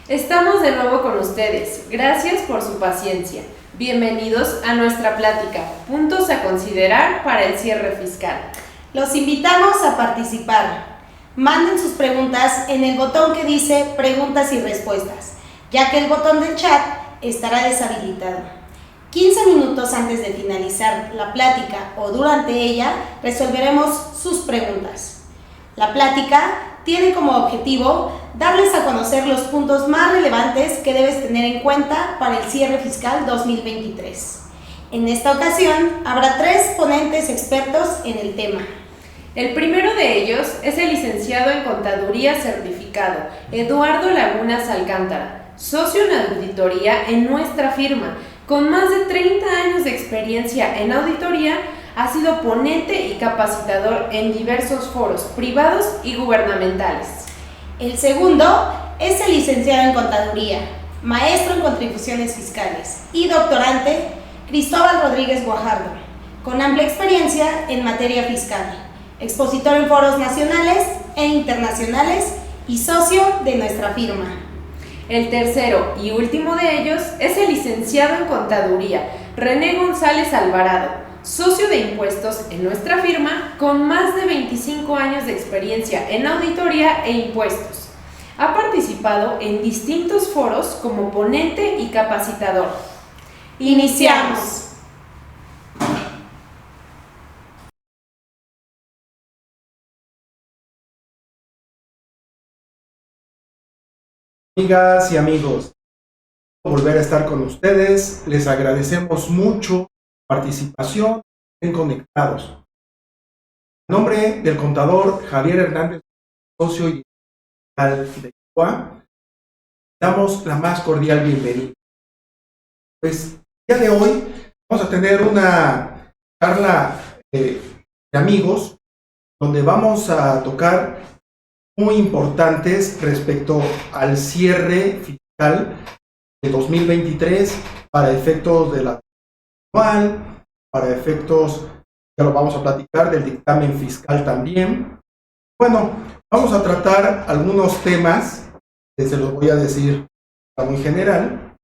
Estamos de nuevo con ustedes. Gracias por su paciencia. Bienvenidos a nuestra plática, puntos a considerar para el cierre fiscal. Los invitamos a participar. Manden sus preguntas en el botón que dice preguntas y respuestas, ya que el botón del chat estará deshabilitado. 15 minutos antes de finalizar la plática o durante ella, resolveremos sus preguntas. La plática tiene como objetivo darles a conocer los puntos más relevantes que debes tener en cuenta para el cierre fiscal 2023. En esta ocasión habrá 3 ponentes expertos en el tema. El primero de ellos es el licenciado en Contaduría certificado, Eduardo Lagunas Alcántara, socio en auditoría en nuestra firma. Con más de 30 años de experiencia en auditoría, ha sido ponente y capacitador en diversos foros privados y gubernamentales. El segundo es el licenciado en Contaduría, maestro en Contribuciones Fiscales y doctorante Cristóbal Rodríguez Guajardo, con amplia experiencia en materia fiscal, expositor en foros nacionales e internacionales y socio de nuestra firma. El tercero y último de ellos es el licenciado en Contaduría, René González Alvarado, socio de impuestos en nuestra firma con más de 25 años de experiencia en auditoría e impuestos. Ha participado en distintos foros como ponente y capacitador. ¡Iniciamos! Amigas y amigos, volver a estar con ustedes. Les agradecemos mucho su participación en Conectados. En nombre del contador Javier Hernández, socio y director de CUA, damos la más cordial bienvenida. Pues el día de hoy vamos a tener una charla de amigos donde vamos a tocar muy importantes respecto al cierre fiscal de 2023 para efectos de la anual, para efectos, ya lo vamos a platicar, del dictamen fiscal también. Bueno, vamos a tratar algunos temas, que se los voy a decir muy general,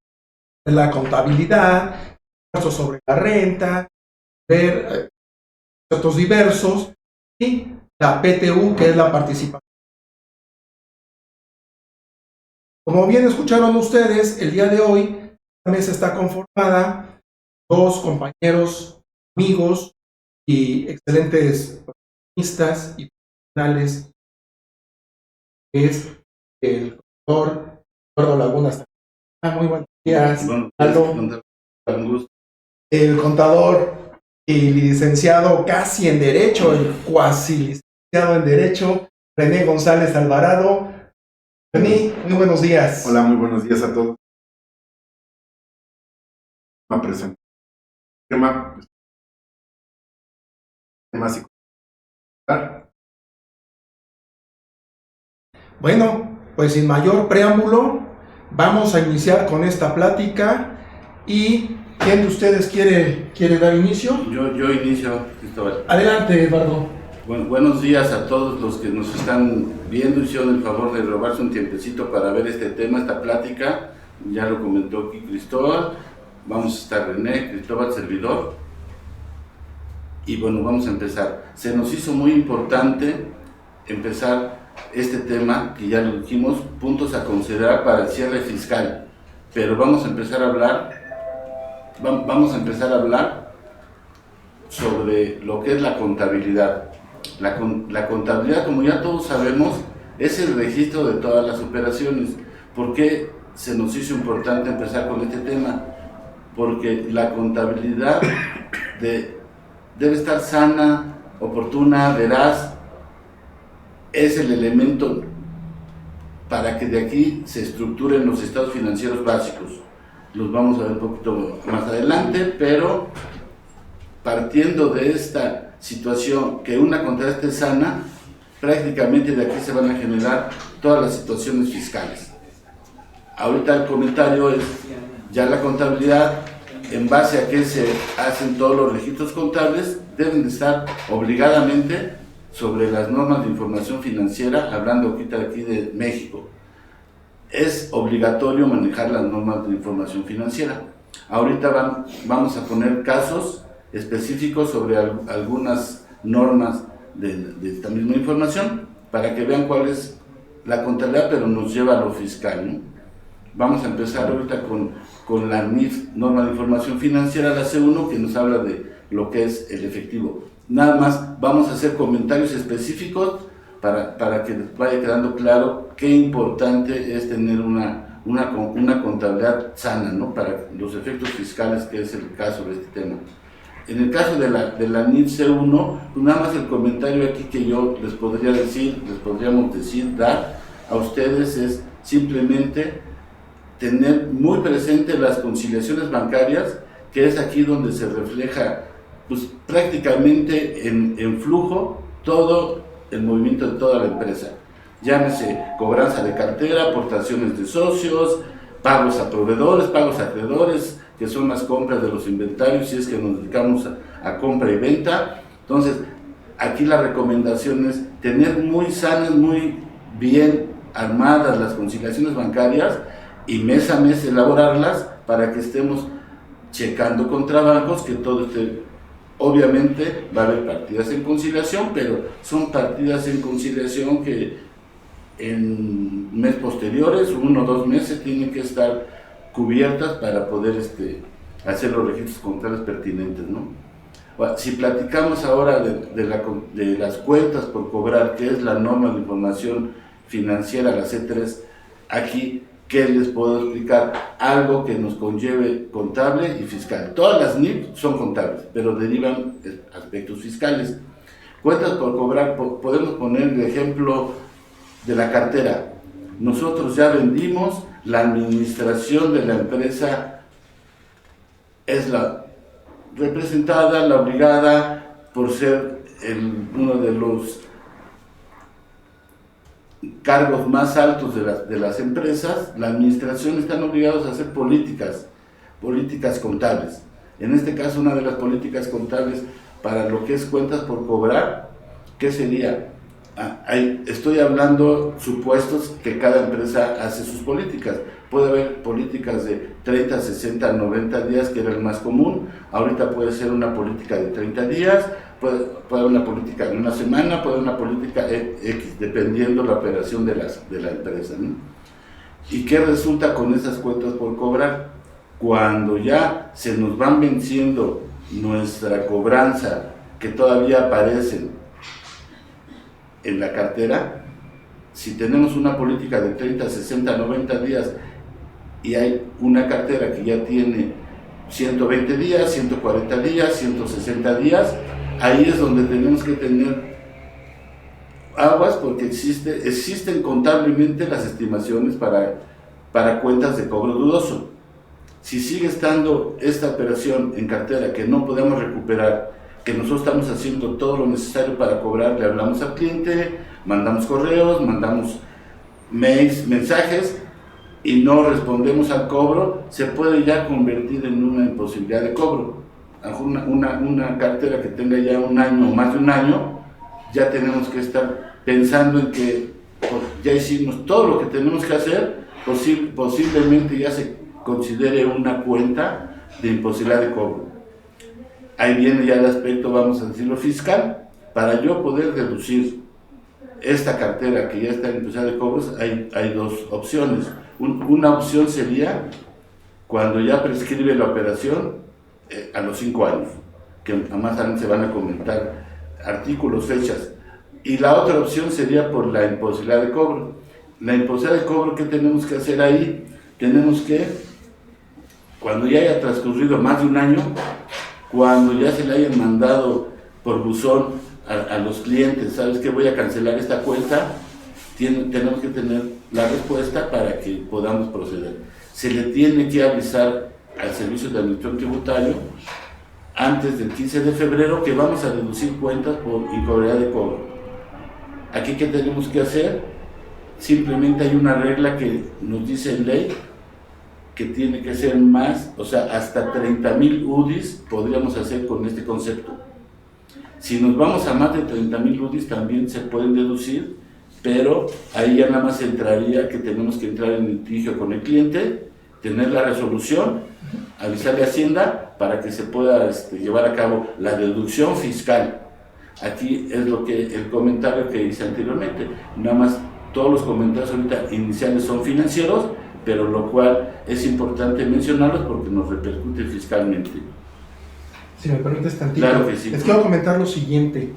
la contabilidad, impuestos sobre la renta, ver datos diversos y la PTU, que es la participación. Como bien escucharon ustedes, el día de hoy la mesa está conformada por 2 compañeros, amigos y excelentes profesionistas y profesionales, que es el doctor Eduardo Lagunas. Muy buenos días, Aldo. El contador y licenciado casi en Derecho, el cuasi licenciado en Derecho, René González Alvarado. René, muy buenos días. Hola, muy buenos días a todos. Me presento. Tema psicológico. Bueno, pues sin mayor preámbulo, vamos a iniciar con esta plática. ¿Y quién de ustedes quiere dar inicio? Yo inicio, Cristóbal. Adelante, Eduardo. Bueno, buenos días a todos los que nos están viendo y hicieron el favor de robarse un tiempecito para ver este tema, esta plática. Ya lo comentó aquí Cristóbal. Vamos a estar René, Cristóbal, servidor. Y bueno, vamos a empezar. Se nos hizo muy importante empezar este tema, que ya lo dijimos, puntos a considerar para el cierre fiscal. Pero vamos a empezar a hablar sobre lo que es la contabilidad. La contabilidad, como ya todos sabemos, es el registro de todas las operaciones. ¿Por qué se nos hizo importante empezar con este tema? Porque la contabilidad debe estar sana, oportuna, veraz. Es el elemento para que de aquí se estructuren los estados financieros básicos. Los vamos a ver un poquito más adelante, pero partiendo de esta situación, que una contabilidad esté sana, prácticamente de aquí se van a generar todas las situaciones fiscales. Ahorita el comentario es ya la contabilidad, en base a que se hacen todos los registros contables, deben de estar obligadamente sobre las normas de información financiera, hablando ahorita aquí de México. es obligatorio manejar las normas de información financiera. Ahorita vamos a poner casos específicos sobre algunas normas de esta misma información para que vean cuál es la contabilidad, pero nos lleva a lo fiscal, ¿no? Vamos a empezar ahorita con la NIF, Norma de Información Financiera, la C1, que nos habla de lo que es el efectivo. Nada más vamos a hacer comentarios específicos para que les vaya quedando claro qué importante es tener una contabilidad sana, ¿no? Para los efectos fiscales, que es el caso de este tema. En el caso de la NIF C1, pues nada más el comentario aquí que yo les podríamos decir, dar a ustedes es simplemente tener muy presente las conciliaciones bancarias, que es aquí donde se refleja pues, prácticamente en flujo todo el movimiento de toda la empresa. Llámese cobranza de cartera, aportaciones de socios, pagos a proveedores, pagos a acreedores, que son las compras de los inventarios, si es que nos dedicamos a compra y venta. Entonces, aquí la recomendación es tener muy sanas, muy bien armadas las conciliaciones bancarias y mes a mes elaborarlas para que estemos checando contra bancos que todo esté. Obviamente va a haber partidas en conciliación, pero son partidas en conciliación que en meses posteriores, 1 o 2 meses, tienen que estar cubiertas para poder hacer los registros contables pertinentes, ¿no? Si platicamos ahora de las cuentas por cobrar, que es la norma de información financiera, la C3, aquí, ¿qué les puedo explicar? Algo que nos conlleve contable y fiscal. Todas las NIF son contables, pero derivan aspectos fiscales. Cuentas por cobrar, podemos poner el ejemplo de la cartera. Nosotros ya vendimos, la administración de la empresa es la representada, la obligada, por ser uno de los cargos más altos de las empresas. La administración están obligados a hacer políticas contables. En este caso, una de las políticas contables para lo que es cuentas por cobrar, ¿qué sería? Estoy hablando supuestos que cada empresa hace sus políticas. Puede haber políticas de 30, 60, 90 días, que era el más común. Ahorita puede ser una política de 30 días, puede haber una política de una semana, puede haber una política X, dependiendo la operación de la empresa, ¿no? ¿Y qué resulta con esas cuentas por cobrar? Cuando ya se nos van venciendo nuestra cobranza, que todavía aparecen en la cartera, si tenemos una política de 30, 60, 90 días y hay una cartera que ya tiene 120 días, 140 días, 160 días, ahí es donde tenemos que tener aguas, porque existen contablemente las estimaciones para cuentas de cobro dudoso. Si sigue estando esta operación en cartera que no podemos recuperar, que nosotros estamos haciendo todo lo necesario para cobrar, le hablamos al cliente, mandamos correos, mandamos mails, mensajes, y no respondemos al cobro, se puede ya convertir en una imposibilidad de cobro. Una cartera que tenga ya 1 año o más de 1 año, ya tenemos que estar pensando en que ya hicimos todo lo que tenemos que hacer, posiblemente ya se considere una cuenta de imposibilidad de cobro. Ahí viene ya el aspecto, vamos a decirlo, fiscal. Para yo poder deducir esta cartera que ya está en imposibilidad de cobros, hay 2 opciones. Una opción sería cuando ya prescribe la operación a los 5 años, que más adelante se van a comentar artículos, fechas. Y la otra opción sería por la imposibilidad de cobro. La imposibilidad de cobro, ¿qué tenemos que hacer ahí? Tenemos que, cuando ya haya transcurrido más de 1 año, cuando ya se le hayan mandado por buzón a los clientes, ¿sabes qué? Voy a cancelar esta cuenta, tenemos que tener la respuesta para que podamos proceder. Se le tiene que avisar al Servicio de Administración Tributario antes del 15 de febrero que vamos a deducir cuentas por incobrabilidad de cobro. Aquí, ¿qué tenemos que hacer? Simplemente hay una regla que nos dice en ley que tiene que ser más, o sea, hasta 30,000 UDIs podríamos hacer con este concepto. Si nos vamos a más de 30,000 UDIs, también se pueden deducir pero ahí ya nada más entraría que tenemos que entrar en litigio con el cliente, tener la resolución, avisarle a Hacienda para que se pueda llevar a cabo la deducción fiscal. Aquí es lo que el comentario que hice anteriormente, nada más todos los comentarios ahorita iniciales son financieros, pero lo cual es importante mencionarlos porque nos repercute fiscalmente. Si me permites tantito, Claro que sí. les quiero comentar lo siguiente.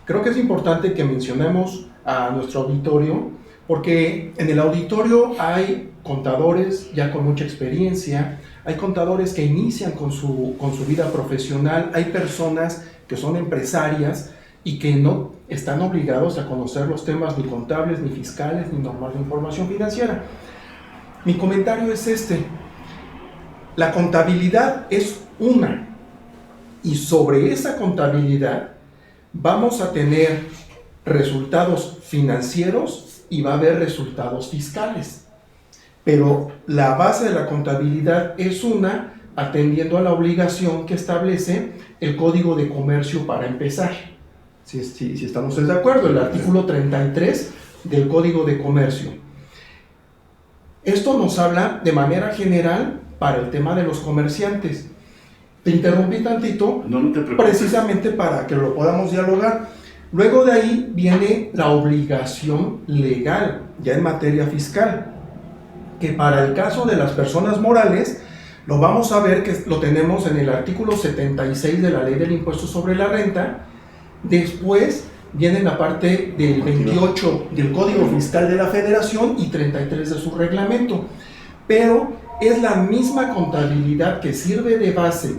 Creo que es importante que mencionemos a nuestro auditorio, porque en el auditorio hay contadores ya con mucha experiencia, hay contadores que inician con su vida profesional, hay personas que son empresarias y que no están obligados a conocer los temas ni contables, ni fiscales, ni normas de información financiera. Mi comentario es este: la contabilidad es una, y sobre esa contabilidad vamos a tener resultados financieros y va a haber resultados fiscales. Pero la base de la contabilidad es una, atendiendo a la obligación que establece el Código de Comercio para empezar. Si estamos de acuerdo, el artículo 33 del Código de Comercio. Esto nos habla de manera general para el tema de los comerciantes. Te interrumpí tantito, No te preocupes. precisamente para que lo podamos dialogar. Luego de ahí viene la obligación legal, ya en materia fiscal, que para el caso de las personas morales, lo vamos a ver que lo tenemos en el artículo 76 de la Ley del Impuesto sobre la Renta. Después viene la parte del 28 del Código Fiscal de la Federación y 33 de su reglamento. Pero es la misma contabilidad que sirve de base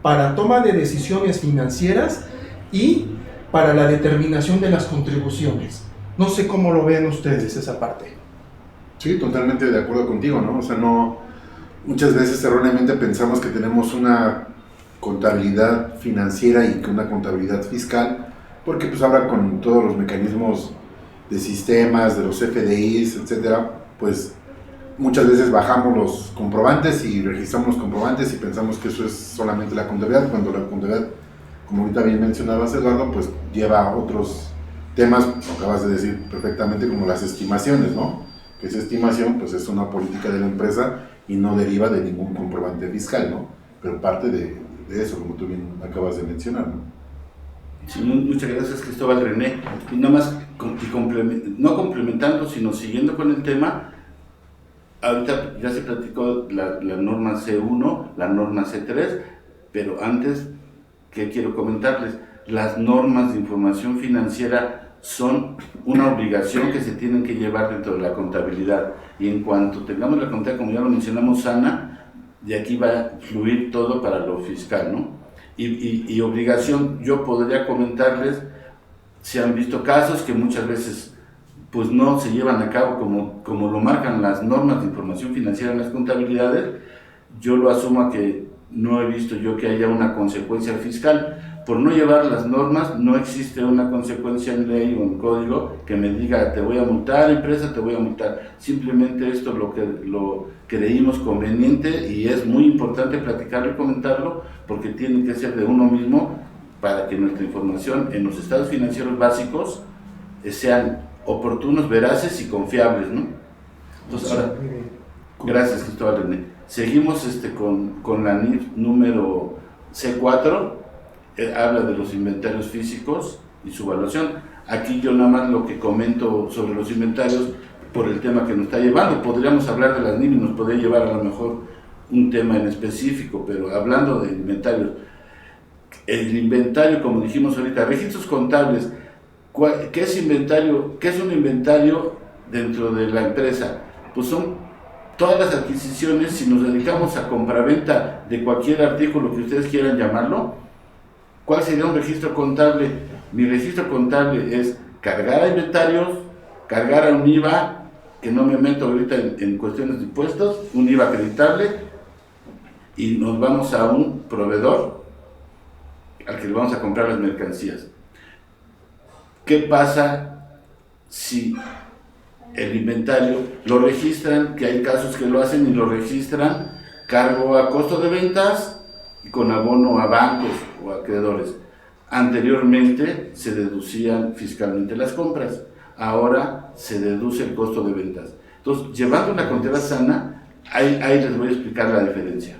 para toma de decisiones financieras y para la determinación de las contribuciones. No sé cómo lo ven ustedes esa parte. Sí, totalmente de acuerdo contigo, ¿no? O sea, no, muchas veces erróneamente pensamos que tenemos una contabilidad financiera y una contabilidad fiscal, porque pues ahora con todos los mecanismos de sistemas, de los FDIs, etcétera, pues muchas veces bajamos los comprobantes y registramos los comprobantes y pensamos que eso es solamente la contabilidad, cuando la contabilidad, como ahorita bien mencionabas, Eduardo, pues lleva otros temas, lo acabas de decir perfectamente, como las estimaciones, ¿no? Que esa estimación pues es una política de la empresa y no deriva de ningún comprobante fiscal, ¿no? Pero parte de eso, como tú bien acabas de mencionar, ¿no? Sí, muchas gracias, Cristóbal René. Y nada más, no complementando, sino siguiendo con el tema, ahorita ya se platicó la norma C1, la norma C3, pero antes, ¿qué quiero comentarles? Las normas de información financiera son una obligación que se tienen que llevar dentro de la contabilidad, y en cuanto tengamos la contabilidad, como ya lo mencionamos, sana, de aquí va a fluir todo para lo fiscal, ¿no? Y obligación, yo podría comentarles, se han visto casos que muchas veces pues no se llevan a cabo como lo marcan las normas de información financiera en las contabilidades. Yo lo asumo a que no he visto yo que haya una consecuencia fiscal. Por no llevar las normas, no existe una consecuencia en ley o en código que me diga, te voy a multar, empresa, te voy a multar. Simplemente esto lo creímos conveniente, y es muy importante platicarlo y comentarlo, porque tiene que ser de uno mismo para que nuestra información en los estados financieros básicos sean oportunos, veraces y confiables, ¿no? Entonces, ahora, gracias, Cristóbal René. Seguimos con la NIF número C4. Habla de los inventarios físicos y su evaluación. Aquí yo nada más lo que comento sobre los inventarios por el tema que nos está llevando. Podríamos hablar de las NIF y nos podría llevar a lo mejor un tema en específico, pero hablando de inventarios, el inventario, como dijimos ahorita, registros contables. ¿Qué es inventario? ¿Qué es un inventario dentro de la empresa? Pues son todas las adquisiciones. Si nos dedicamos a compraventa de cualquier artículo que ustedes quieran llamarlo, ¿cuál sería un registro contable? Mi registro contable es cargar a inventarios, cargar a un IVA, que no me meto ahorita en cuestiones de impuestos, un IVA acreditable, y nos vamos a un proveedor al que le vamos a comprar las mercancías. ¿Qué pasa si el inventario lo registran? Que hay casos que lo hacen y lo registran cargo a costo de ventas y con abono a bancos o a acreedores. Anteriormente se deducían fiscalmente las compras. ahora se deduce el costo de ventas. Entonces, llevando una contabilidad sana, ahí les voy a explicar la diferencia.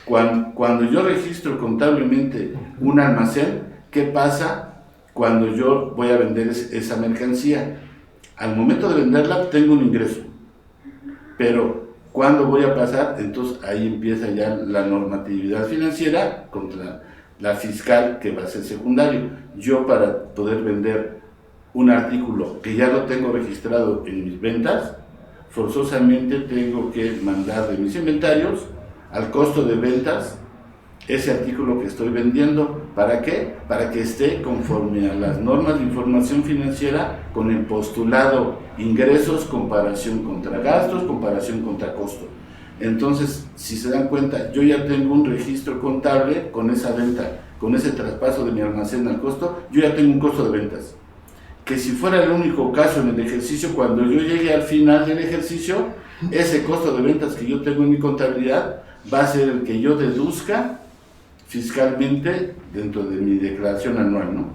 Cuando yo registro contablemente un almacén, ¿qué pasa cuando yo voy a vender esa mercancía? Al momento de venderla tengo un ingreso, pero ¿cuándo voy a pasar? Entonces ahí empieza ya la normatividad financiera contra la fiscal, que va a ser secundario. Yo, para poder vender un artículo que ya lo tengo registrado en mis ventas, forzosamente tengo que mandar de mis inventarios al costo de ventas ese artículo que estoy vendiendo. ¿Para qué? Para que esté conforme a las normas de información financiera, con el postulado ingresos, comparación contra gastos, comparación contra costo. Entonces, si se dan cuenta, yo ya tengo un registro contable con esa venta, con ese traspaso de mi almacén al costo, yo ya tengo un costo de ventas. Que si fuera el único caso en el ejercicio, cuando yo llegue al final del ejercicio, ese costo de ventas que yo tengo en mi contabilidad va a ser el que yo deduzca fiscalmente dentro de mi declaración anual, ¿no?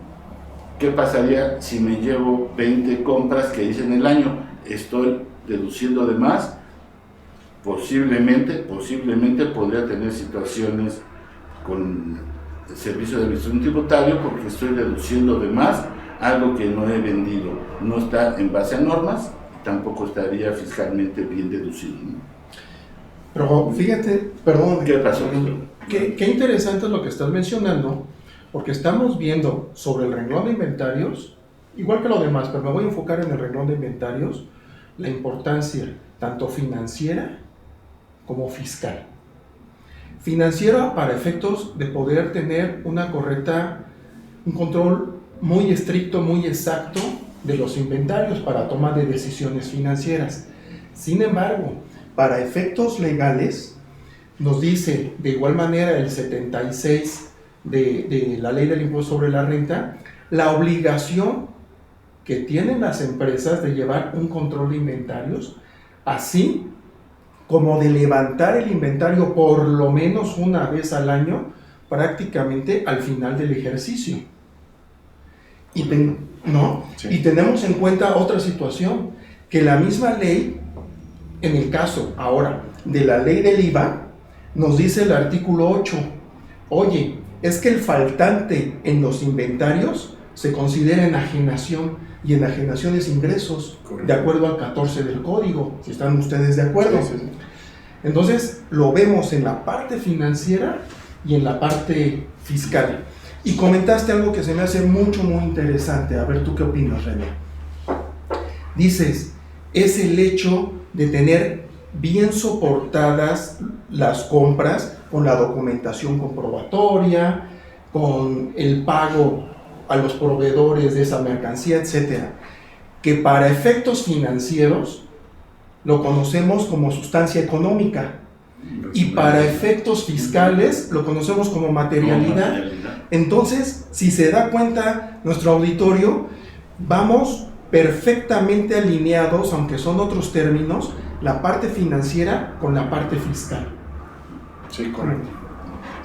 ¿Qué pasaría si me llevo 20 compras que hice en el año? Estoy deduciendo de más. Posiblemente podría tener situaciones con el servicio de administración tributario, porque estoy deduciendo de más algo que no he vendido. No está en base a normas, tampoco estaría fiscalmente bien deducido, ¿no? Pero fíjate, perdón. ¿Qué pasó? Qué interesante es lo que estás mencionando, porque estamos viendo sobre el renglón de inventarios, igual que lo demás, pero me voy a enfocar en el renglón de inventarios, la importancia tanto financiera como fiscal. Financiera para efectos de poder tener un control muy estricto, muy exacto de los inventarios para toma de decisiones financieras. Sin embargo, para efectos legales, nos dice de igual manera el 76 de la ley del impuesto sobre la renta, la obligación que tienen las empresas de llevar un control de inventarios, así como de levantar el inventario por lo menos una vez al año, prácticamente al final del ejercicio. Y tenemos en cuenta otra situación, que la misma ley, en el caso ahora de la ley del IVA, nos dice el artículo 8, oye, es que el faltante en los inventarios se considera enajenación, y enajenación es ingresos, correcto, de acuerdo al 14 del código, si están ustedes de acuerdo. Sí. Entonces lo vemos en la parte financiera y en la parte fiscal. Y comentaste algo que se me hace muy interesante. A ver, ¿tú qué opinas, René? Dices, es el hecho de tener bien soportadas las compras con la documentación comprobatoria, con el pago a los proveedores de esa mercancía, etcétera, que para efectos financieros lo conocemos como sustancia económica y para efectos fiscales lo conocemos como materialidad. Entonces, si se da cuenta nuestro auditorio, vamos perfectamente alineados, aunque son otros términos, la parte financiera con la parte fiscal. Sí, correcto.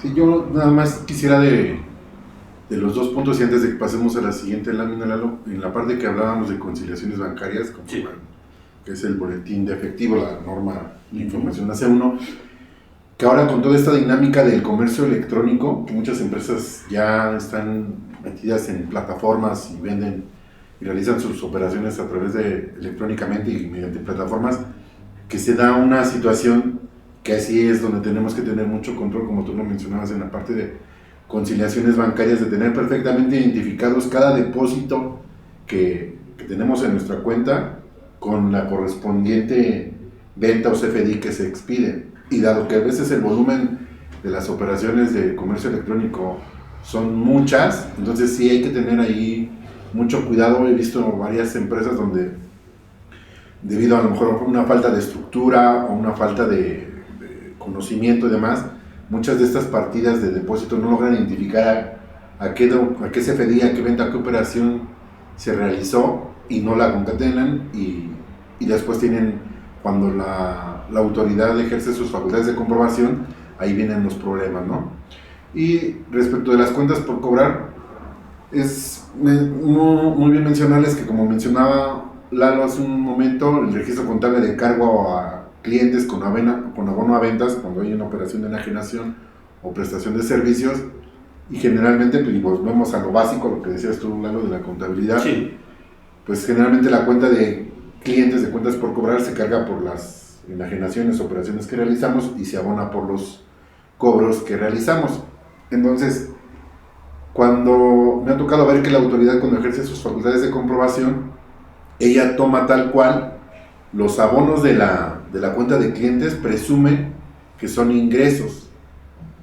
Sí, yo nada más quisiera de los dos puntos, y antes de que pasemos a la siguiente lámina, Lalo, en la parte que hablábamos de conciliaciones bancarias, como sí, que es el boletín de efectivo, la norma de información AC1, que ahora con toda esta dinámica del comercio electrónico, que muchas empresas ya están metidas en plataformas y venden y realizan sus operaciones a través de electrónicamente y mediante plataformas, que se da una situación que así es donde tenemos que tener mucho control, como tú lo mencionabas en la parte de conciliaciones bancarias, de tener perfectamente identificados cada depósito que tenemos en nuestra cuenta con la correspondiente venta o CFDI que se expide. Y dado que a veces el volumen de las operaciones de comercio electrónico son muchas, entonces sí hay que tener ahí mucho cuidado. He visto varias empresas donde, debido a lo mejor a una falta de estructura o una falta de conocimiento y demás, muchas de estas partidas de depósito no logran identificar a qué CFDI, a qué venta, a qué operación se realizó y no la concatenan, y después tienen, cuando la autoridad ejerce sus facultades de comprobación, ahí vienen los problemas, ¿no? Y respecto de las cuentas por cobrar, Muy bien mencionarles que, como mencionaba Lalo hace un momento, el registro contable de cargo a clientes con abono a ventas cuando hay una operación de enajenación o prestación de servicios, y generalmente pues volvemos a lo básico, lo que decías tú, Lalo, de la contabilidad. Sí. Pues generalmente la cuenta de clientes de cuentas por cobrar se carga por las enajenaciones, operaciones que realizamos, y se abona por los cobros que realizamos. Entonces, cuando me ha tocado ver que la autoridad, cuando ejerce sus facultades de comprobación, ella toma tal cual los abonos de la cuenta de clientes, presume que son ingresos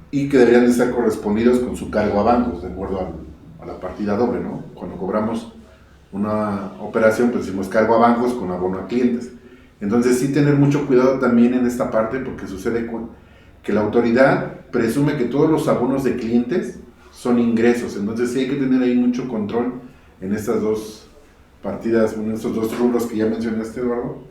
y que deberían de estar correspondidos con su cargo a bancos, de acuerdo a la partida doble, ¿no? Cuando cobramos una operación, pues decimos cargo a bancos con abono a clientes. Entonces sí tener mucho cuidado también en esta parte, porque sucede que la autoridad presume que todos los abonos de clientes son ingresos. Entonces sí hay que tener ahí mucho control en estas dos partidas, en estos dos rubros que ya mencionaste, Eduardo.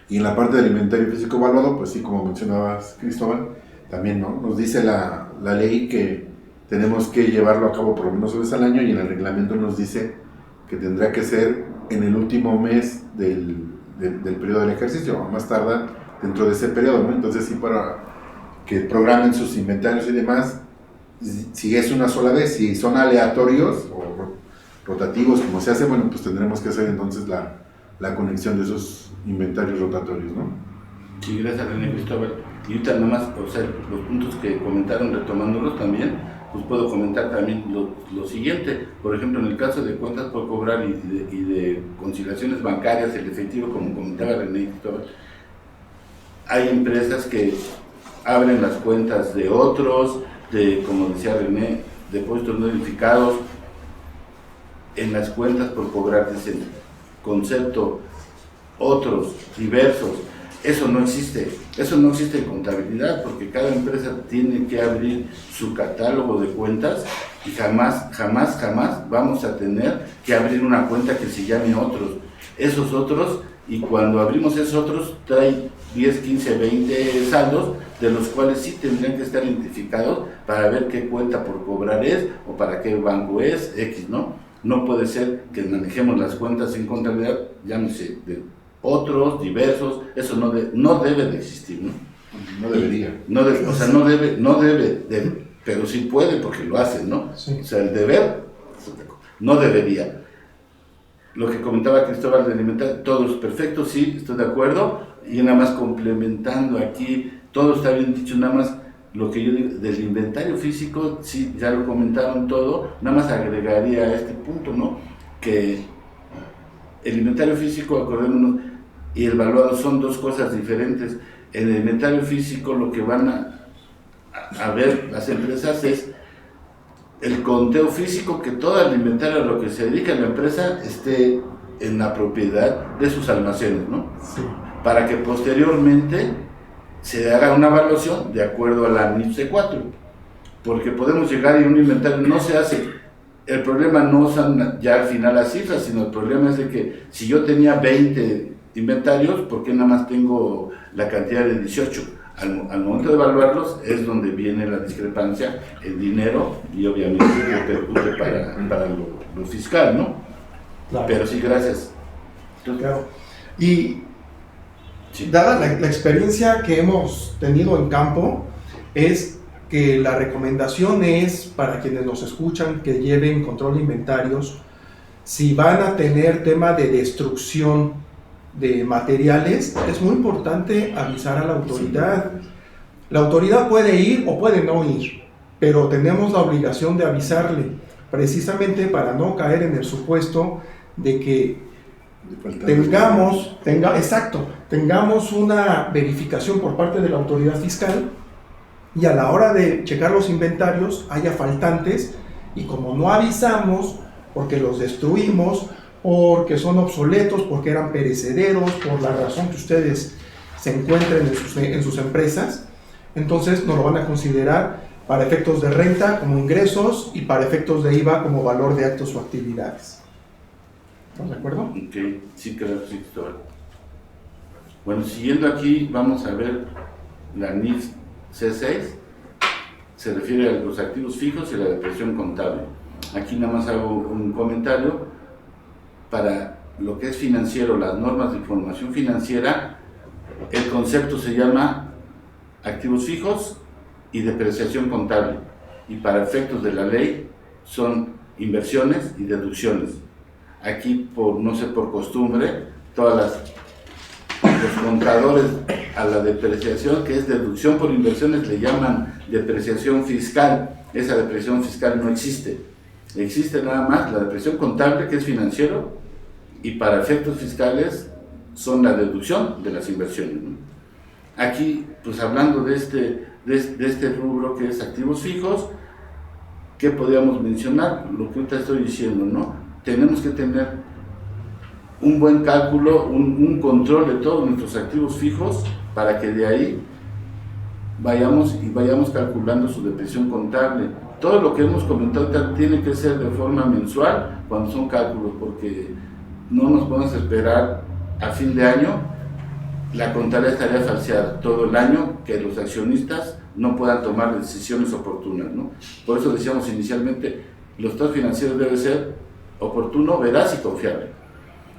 Y en la parte del inventario físico evaluado, pues sí, como mencionabas, Cristóbal, también, ¿no? Nos dice la ley que tenemos que llevarlo a cabo por lo menos una vez al año, y en el reglamento nos dice que tendrá que ser en el último mes del periodo del ejercicio, o más tarde dentro de ese periodo, ¿no? Entonces sí, para que programen sus inventarios y demás, si es una sola vez, si son aleatorios o rotativos, como se hace, bueno, pues tendremos que hacer entonces la conexión de esos inventarios rotatorios, ¿no? Sí, gracias, René, Cristóbal. Y ahorita nomás, o sea, los puntos que comentaron, retomándolos también, pues puedo comentar también lo siguiente. Por ejemplo, en el caso de cuentas por cobrar y de conciliaciones bancarias, el efectivo, como comentaba René y Cristóbal, hay empresas que abren las cuentas de otros, como decía René, depósitos no identificados. En las cuentas por cobrar dicen concepto otros, diversos. Eso no existe en contabilidad, porque cada empresa tiene que abrir su catálogo de cuentas, y jamás vamos a tener que abrir una cuenta que se llame otros. Esos otros, y cuando abrimos esos otros, trae 10, 15, 20 saldos, de los cuales sí tendrían que estar identificados para ver qué cuenta por cobrar es, o para qué banco es, X, ¿no? No puede ser que manejemos las cuentas en contabilidad, llámese de otros, diversos. Eso no debe de existir, ¿no? No debería. O sea, no debe, pero sí puede, porque lo hacen, ¿no? Sí. O sea, el deber no debería. Lo que comentaba Cristóbal del inventario, todo es perfecto, sí, estoy de acuerdo, y nada más complementando aquí, todo está bien dicho, nada más lo que yo digo del inventario físico, sí, ya lo comentaron todo, nada más agregaría a este punto, ¿no? Que el inventario físico, acordémonos, y el evaluado son dos cosas diferentes. En el inventario físico lo que van a ver las empresas es el conteo físico, que todo el inventario a lo que se dedica la empresa esté en la propiedad de sus almacenes, ¿no? Sí. Para que posteriormente se haga una evaluación de acuerdo a la NIF C4, porque podemos llegar y un inventario no se hace. El problema no son ya al final las cifras, sino el problema es de que si yo tenía 20 inventarios, ¿por qué nada más tengo la cantidad de 18? Al momento de evaluarlos es donde viene la discrepancia en dinero, y obviamente repercute para lo fiscal, ¿no? Claro. Pero sí, gracias. Claro. Y Sí. dada la experiencia que hemos tenido en campo, es que la recomendación es para quienes nos escuchan que lleven control de inventarios. Si van a tener tema de destrucción de materiales, es muy importante avisar a la autoridad. La autoridad puede ir o puede no ir, pero tenemos la obligación de avisarle, precisamente para no caer en el supuesto de que tengamos una verificación por parte de la autoridad fiscal, y a la hora de checar los inventarios haya faltantes, y como no avisamos, porque los destruimos, porque son obsoletos, porque eran perecederos, por la razón que ustedes se encuentren en sus empresas, entonces nos lo van a considerar para efectos de renta como ingresos, y para efectos de IVA como valor de actos o actividades. ¿Estamos de acuerdo? Ok, sí, claro, sí, Cristóbal. Bueno, siguiendo aquí, vamos a ver la NIF C6, se refiere a los activos fijos y la depresión contable. Aquí nada más hago un comentario. Para lo que es financiero, las normas de información financiera, el concepto se llama activos fijos y depreciación contable, y para efectos de la ley son inversiones y deducciones. Aquí, por costumbre, los contadores a la depreciación, que es deducción por inversiones, le llaman depreciación fiscal. Esa depreciación fiscal no existe. Existe nada más la depreciación contable, que es financiero, y para efectos fiscales son la deducción de las inversiones, ¿no? Aquí, pues hablando de este rubro que es activos fijos, ¿qué podríamos mencionar? Lo que ahorita estoy diciendo, ¿no? Tenemos que tener un buen cálculo, un control de todos nuestros activos fijos, para que de ahí vayamos calculando su depreciación contable. Todo lo que hemos comentado tiene que ser de forma mensual cuando son cálculos, porque no nos podemos esperar a fin de año. La contabilidad estaría falseada todo el año, que los accionistas no puedan tomar decisiones oportunas, ¿no? Por eso decíamos inicialmente, los estados financieros deben ser oportuno, veraz y confiable.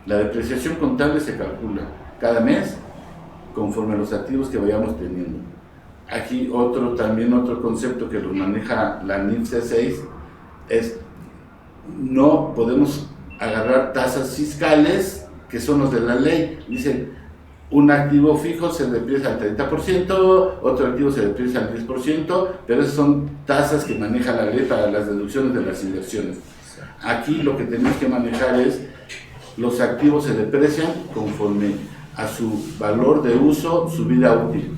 La depreciación contable se calcula cada mes conforme a los activos que vayamos teniendo. Aquí otro concepto que lo maneja la NIF C6 es: no podemos agarrar tasas fiscales que son los de la ley. Dicen, un activo fijo se deprecia al 30%, otro activo se deprecia al 10%, pero esas son tasas que maneja la ley para las deducciones de las inversiones. Aquí lo que tenemos que manejar es: los activos se deprecian conforme a su valor de uso, su vida útil.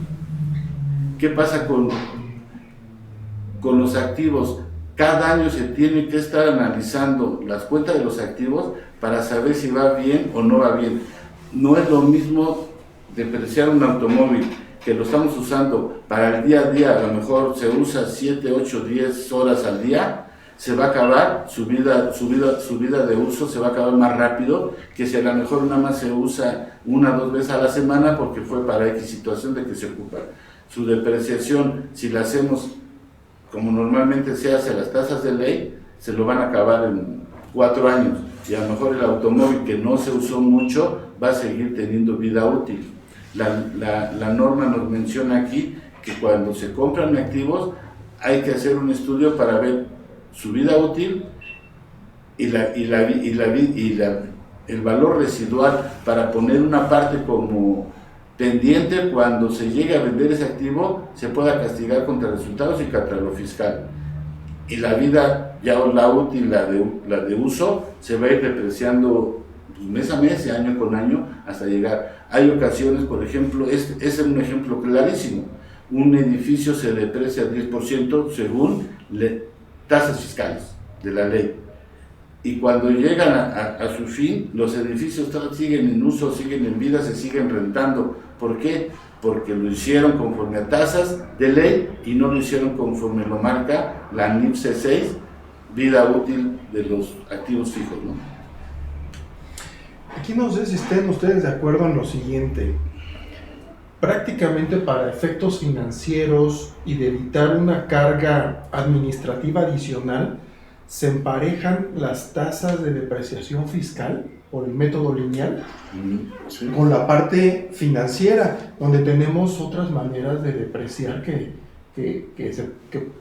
¿Qué pasa con los activos? Cada año se tiene que estar analizando las cuentas de los activos para saber si va bien o no va bien. No es lo mismo depreciar un automóvil que lo estamos usando para el día a día, a lo mejor se usa 7, 8, 10 horas al día, se va a acabar, su vida de uso se va a acabar más rápido que si a lo mejor nada más se usa 1 o 2 veces a la semana porque fue para X situación de que se ocupa. Su depreciación, si la hacemos como normalmente se hace a las tasas de ley, se lo van a acabar en 4 años, y a lo mejor el automóvil que no se usó mucho va a seguir teniendo vida útil. La norma nos menciona aquí que cuando se compran activos hay que hacer un estudio para ver su vida útil y el valor residual, para poner una parte como pendiente. Cuando se llegue a vender ese activo se pueda castigar contra resultados y contra lo fiscal, y la vida, ya la útil, la de uso, se va a ir depreciando mes a mes y año con año hasta llegar. Hay ocasiones, por ejemplo, ese es un ejemplo clarísimo: un edificio se deprecia al 10% según tasas fiscales de la ley, y cuando llegan a su fin, los edificios siguen en uso, siguen en vida, se siguen rentando. ¿Por qué? Porque lo hicieron conforme a tasas de ley y no lo hicieron conforme lo marca la NIF C6, vida útil de los activos fijos, ¿no? Aquí no sé si estén ustedes de acuerdo en lo siguiente. Prácticamente para efectos financieros y de evitar una carga administrativa adicional, se emparejan las tasas de depreciación fiscal por el método lineal Sí. con la parte financiera, donde tenemos otras maneras de depreciar que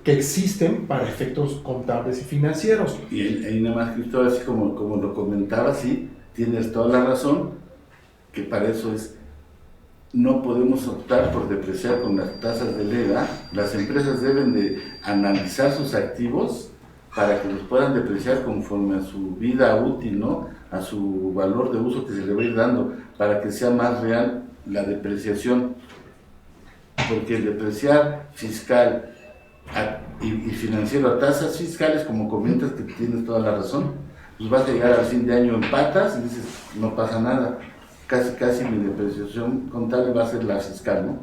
existen para efectos contables y financieros. Y ahí nada más, Cristóbal, así como lo comentaba, sí, tienes toda la razón, que para eso no podemos optar por depreciar con las tasas de ley, ¿verdad? Las empresas deben de analizar sus activos para que los puedan depreciar conforme a su vida útil, ¿no? A su valor de uso que se le va a ir dando, para que sea más real la depreciación. Porque el depreciar fiscal y financiero a tasas fiscales, como comentas, que tienes toda la razón, pues vas a llegar al fin de año en patas y dices, no pasa nada, casi mi depreciación contable va a ser la fiscal, ¿no?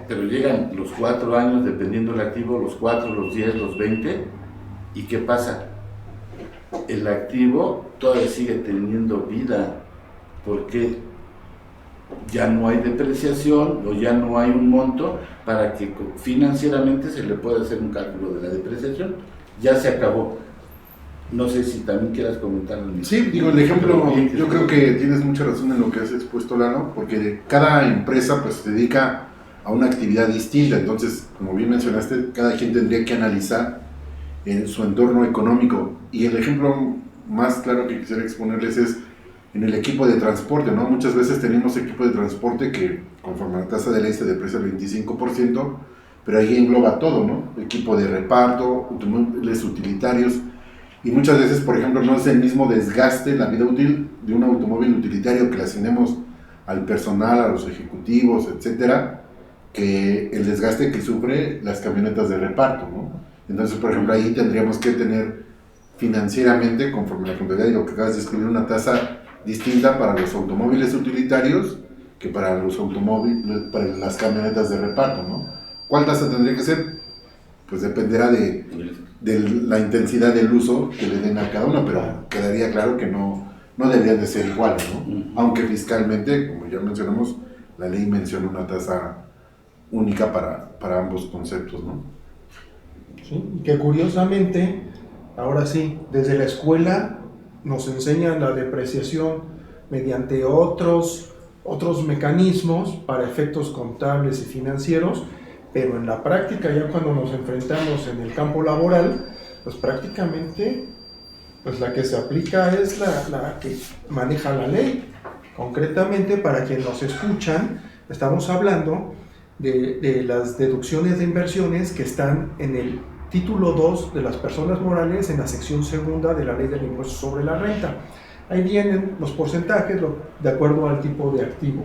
Pero llegan los 4 años, dependiendo del activo, los 4, los 10, los 20, ¿y qué pasa? El activo todavía sigue teniendo vida, porque ya no hay depreciación o ya no hay un monto para que financieramente se le pueda hacer un cálculo de la depreciación. ya se acabó. No sé si también quieras comentar. Sí, digo, el ejemplo, yo creo que tienes mucha razón en lo que has expuesto, Lalo, porque cada empresa pues se dedica a una actividad distinta, entonces, como bien mencionaste, cada quien tendría que analizar en su entorno económico. Y el ejemplo más claro que quisiera exponerles es en el equipo de transporte, ¿no? Muchas veces tenemos equipo de transporte que conforme a la tasa de ley se deprecia el 25%, pero ahí engloba todo, ¿no? Equipo de reparto, automóviles utilitarios, y muchas veces, por ejemplo, no es el mismo desgaste, la vida útil de un automóvil utilitario que le asignemos al personal, a los ejecutivos, etcétera, que el desgaste que sufre las camionetas de reparto, ¿no? Entonces, por ejemplo, ahí tendríamos que tener financieramente, conforme a la contabilidad y lo que acabas de escribir, una tasa distinta para los automóviles utilitarios que para los automóviles, para las camionetas de reparto, ¿no? ¿Cuál tasa tendría que ser? Pues dependerá de la intensidad del uso que le den a cada uno, pero quedaría claro que no deberían de ser iguales, ¿no? Aunque fiscalmente, como ya mencionamos, la ley menciona una tasa única para ambos conceptos, ¿no? ¿Sí? Y que curiosamente, ahora sí, desde la escuela nos enseñan la depreciación mediante otros mecanismos para efectos contables y financieros, pero en la práctica, ya cuando nos enfrentamos en el campo laboral, pues prácticamente pues la que se aplica es la que maneja la ley. Concretamente, para quienes nos escuchan, estamos hablando de las deducciones de inversiones que están en el título 2 de las personas morales, en la sección segunda de la ley del impuesto sobre la renta. Ahí vienen los porcentajes de acuerdo al tipo de activo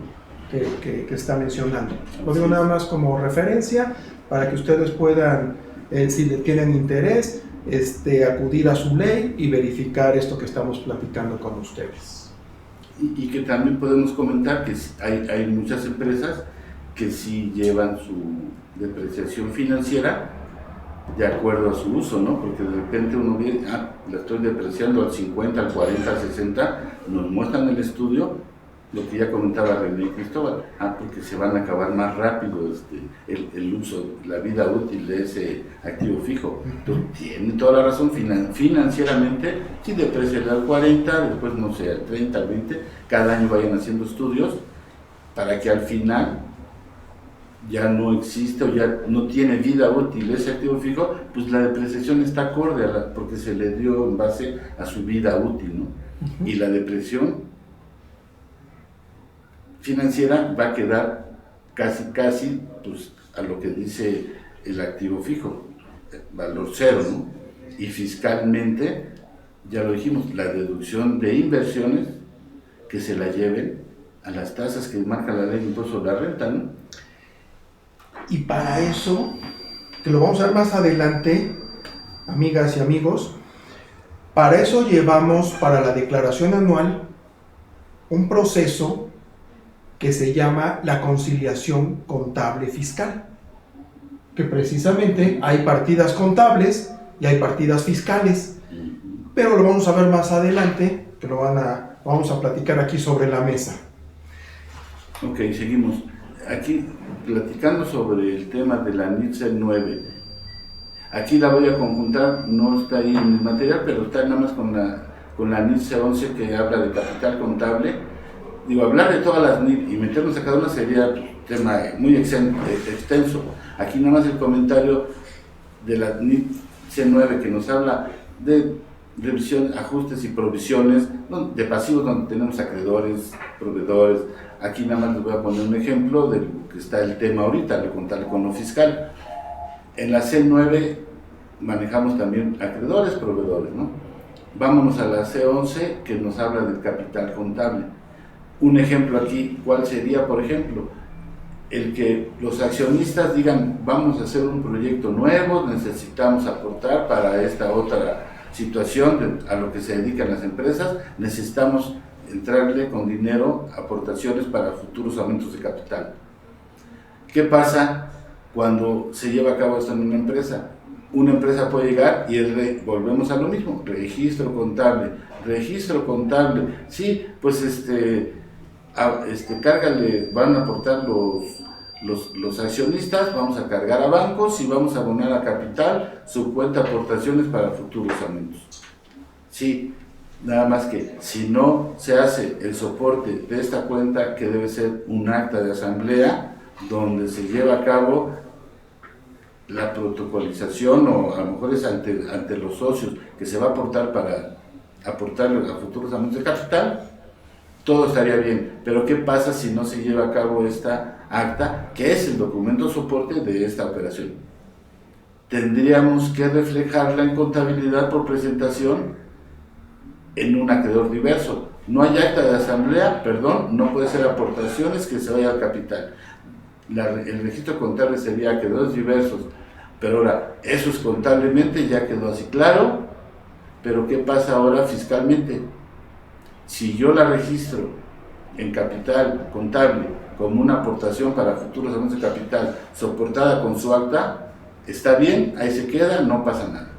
que está mencionando. Lo digo nada más como referencia para que ustedes puedan, si le tienen interés, acudir a su ley y verificar esto que estamos platicando con ustedes. Y que también podemos comentar que hay muchas empresas que sí llevan su depreciación financiera de acuerdo a su uso, ¿no? Porque de repente uno viene, la estoy depreciando al 50, al 40, al 60, nos muestran el estudio, lo que ya comentaba René y Cristóbal, porque se van a acabar más rápido el uso, la vida útil de ese activo fijo. Entonces, tiene toda la razón, financieramente, si deprecia al 40, después no sé, al 30, al 20, cada año vayan haciendo estudios para que al final ya no existe o ya no tiene vida útil ese activo fijo, pues la depreciación está acorde porque se le dio en base a su vida útil, ¿no? Y la depreciación financiera va a quedar casi pues, a lo que dice el activo fijo, valor cero, ¿no? Y fiscalmente, ya lo dijimos, la deducción de inversiones que se la lleven a las tasas que marca la ley de impuesto sobre la renta, ¿no? Y para eso, que lo vamos a ver más adelante, amigas y amigos, para eso llevamos para la declaración anual un proceso que se llama la conciliación contable fiscal, que precisamente hay partidas contables y hay partidas fiscales, pero lo vamos a ver más adelante, que vamos a platicar aquí sobre la mesa. Ok, seguimos. Aquí platicando sobre el tema de la NITSE 9. Aquí la voy a conjuntar, no está ahí en el material, pero está nada más con la NITSE 11 que habla de capital contable. Digo, hablar de todas las NIT y meternos a cada una sería un tema muy extenso. Aquí nada más el comentario de la NITSE 9 que nos habla de revisión, ajustes y provisiones de pasivos donde tenemos acreedores, proveedores. Aquí nada más les voy a poner un ejemplo de lo que está el tema ahorita, lo contable con lo fiscal. En la C9 manejamos también acreedores, proveedores, ¿no? Vámonos a la C11 que nos habla del capital contable. Un ejemplo aquí, ¿cuál sería, por ejemplo? El que los accionistas digan, vamos a hacer un proyecto nuevo, necesitamos aportar para esta otra situación a lo que se dedican las empresas, necesitamos entrarle con dinero, aportaciones para futuros aumentos de capital. ¿Qué pasa cuando se lleva a cabo esto en una empresa? Una empresa puede llegar y volvemos a lo mismo, registro contable, sí, pues cárgale, van a aportar los accionistas vamos a cargar a bancos y vamos a abonar a capital su cuenta de aportaciones para futuros aumentos. Sí, nada más que si no se hace el soporte de esta cuenta, que debe ser un acta de asamblea donde se lleva a cabo la protocolización, o a lo mejor es ante los socios que se va a aportar para aportarle a futuros aumentos de capital, todo estaría bien. Pero ¿qué pasa si no se lleva a cabo esta acta, que es el documento soporte de esta operación? Tendríamos que reflejarla en contabilidad por presentación en un acreedor diverso. No hay acta de asamblea, perdón, no puede ser aportaciones que se vaya al capital. El registro contable sería acreedores diversos, pero ahora, eso es contablemente, ya quedó así claro, pero ¿qué pasa ahora fiscalmente? Si yo la registro en capital contable como una aportación para futuros aumentos de capital soportada con su acta, está bien, ahí se queda, no pasa nada.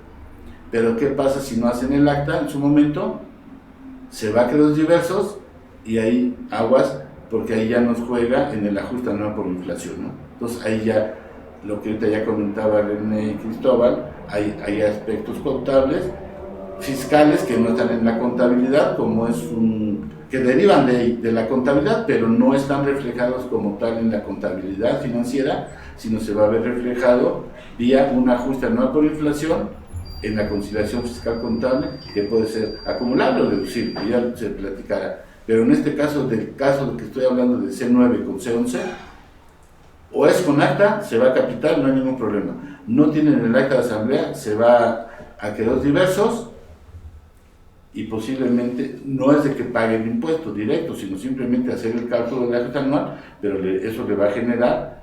Pero ¿qué pasa si no hacen el acta en su momento? Se va a acreedores diversos y ahí aguas, porque ahí ya nos juega en el ajuste anual por inflación, ¿no? Entonces ahí ya, lo que ahorita ya comentaba René y Cristóbal, hay aspectos contables, fiscales que no están en la contabilidad, como es que derivan de la contabilidad, pero no están reflejados como tal en la contabilidad financiera, sino se va a ver reflejado vía un ajuste anual por inflación en la conciliación fiscal contable, que puede ser acumulable o deducible, que ya se platicará. Pero en este caso, del caso que estoy hablando de C9 con C11, o es con acta, se va a capital, no hay ningún problema. No tienen el acta de asamblea, se va a acreedores diversos, y posiblemente no es de que paguen impuestos directos, sino simplemente hacer el cálculo del ajuste anual, pero eso le va a generar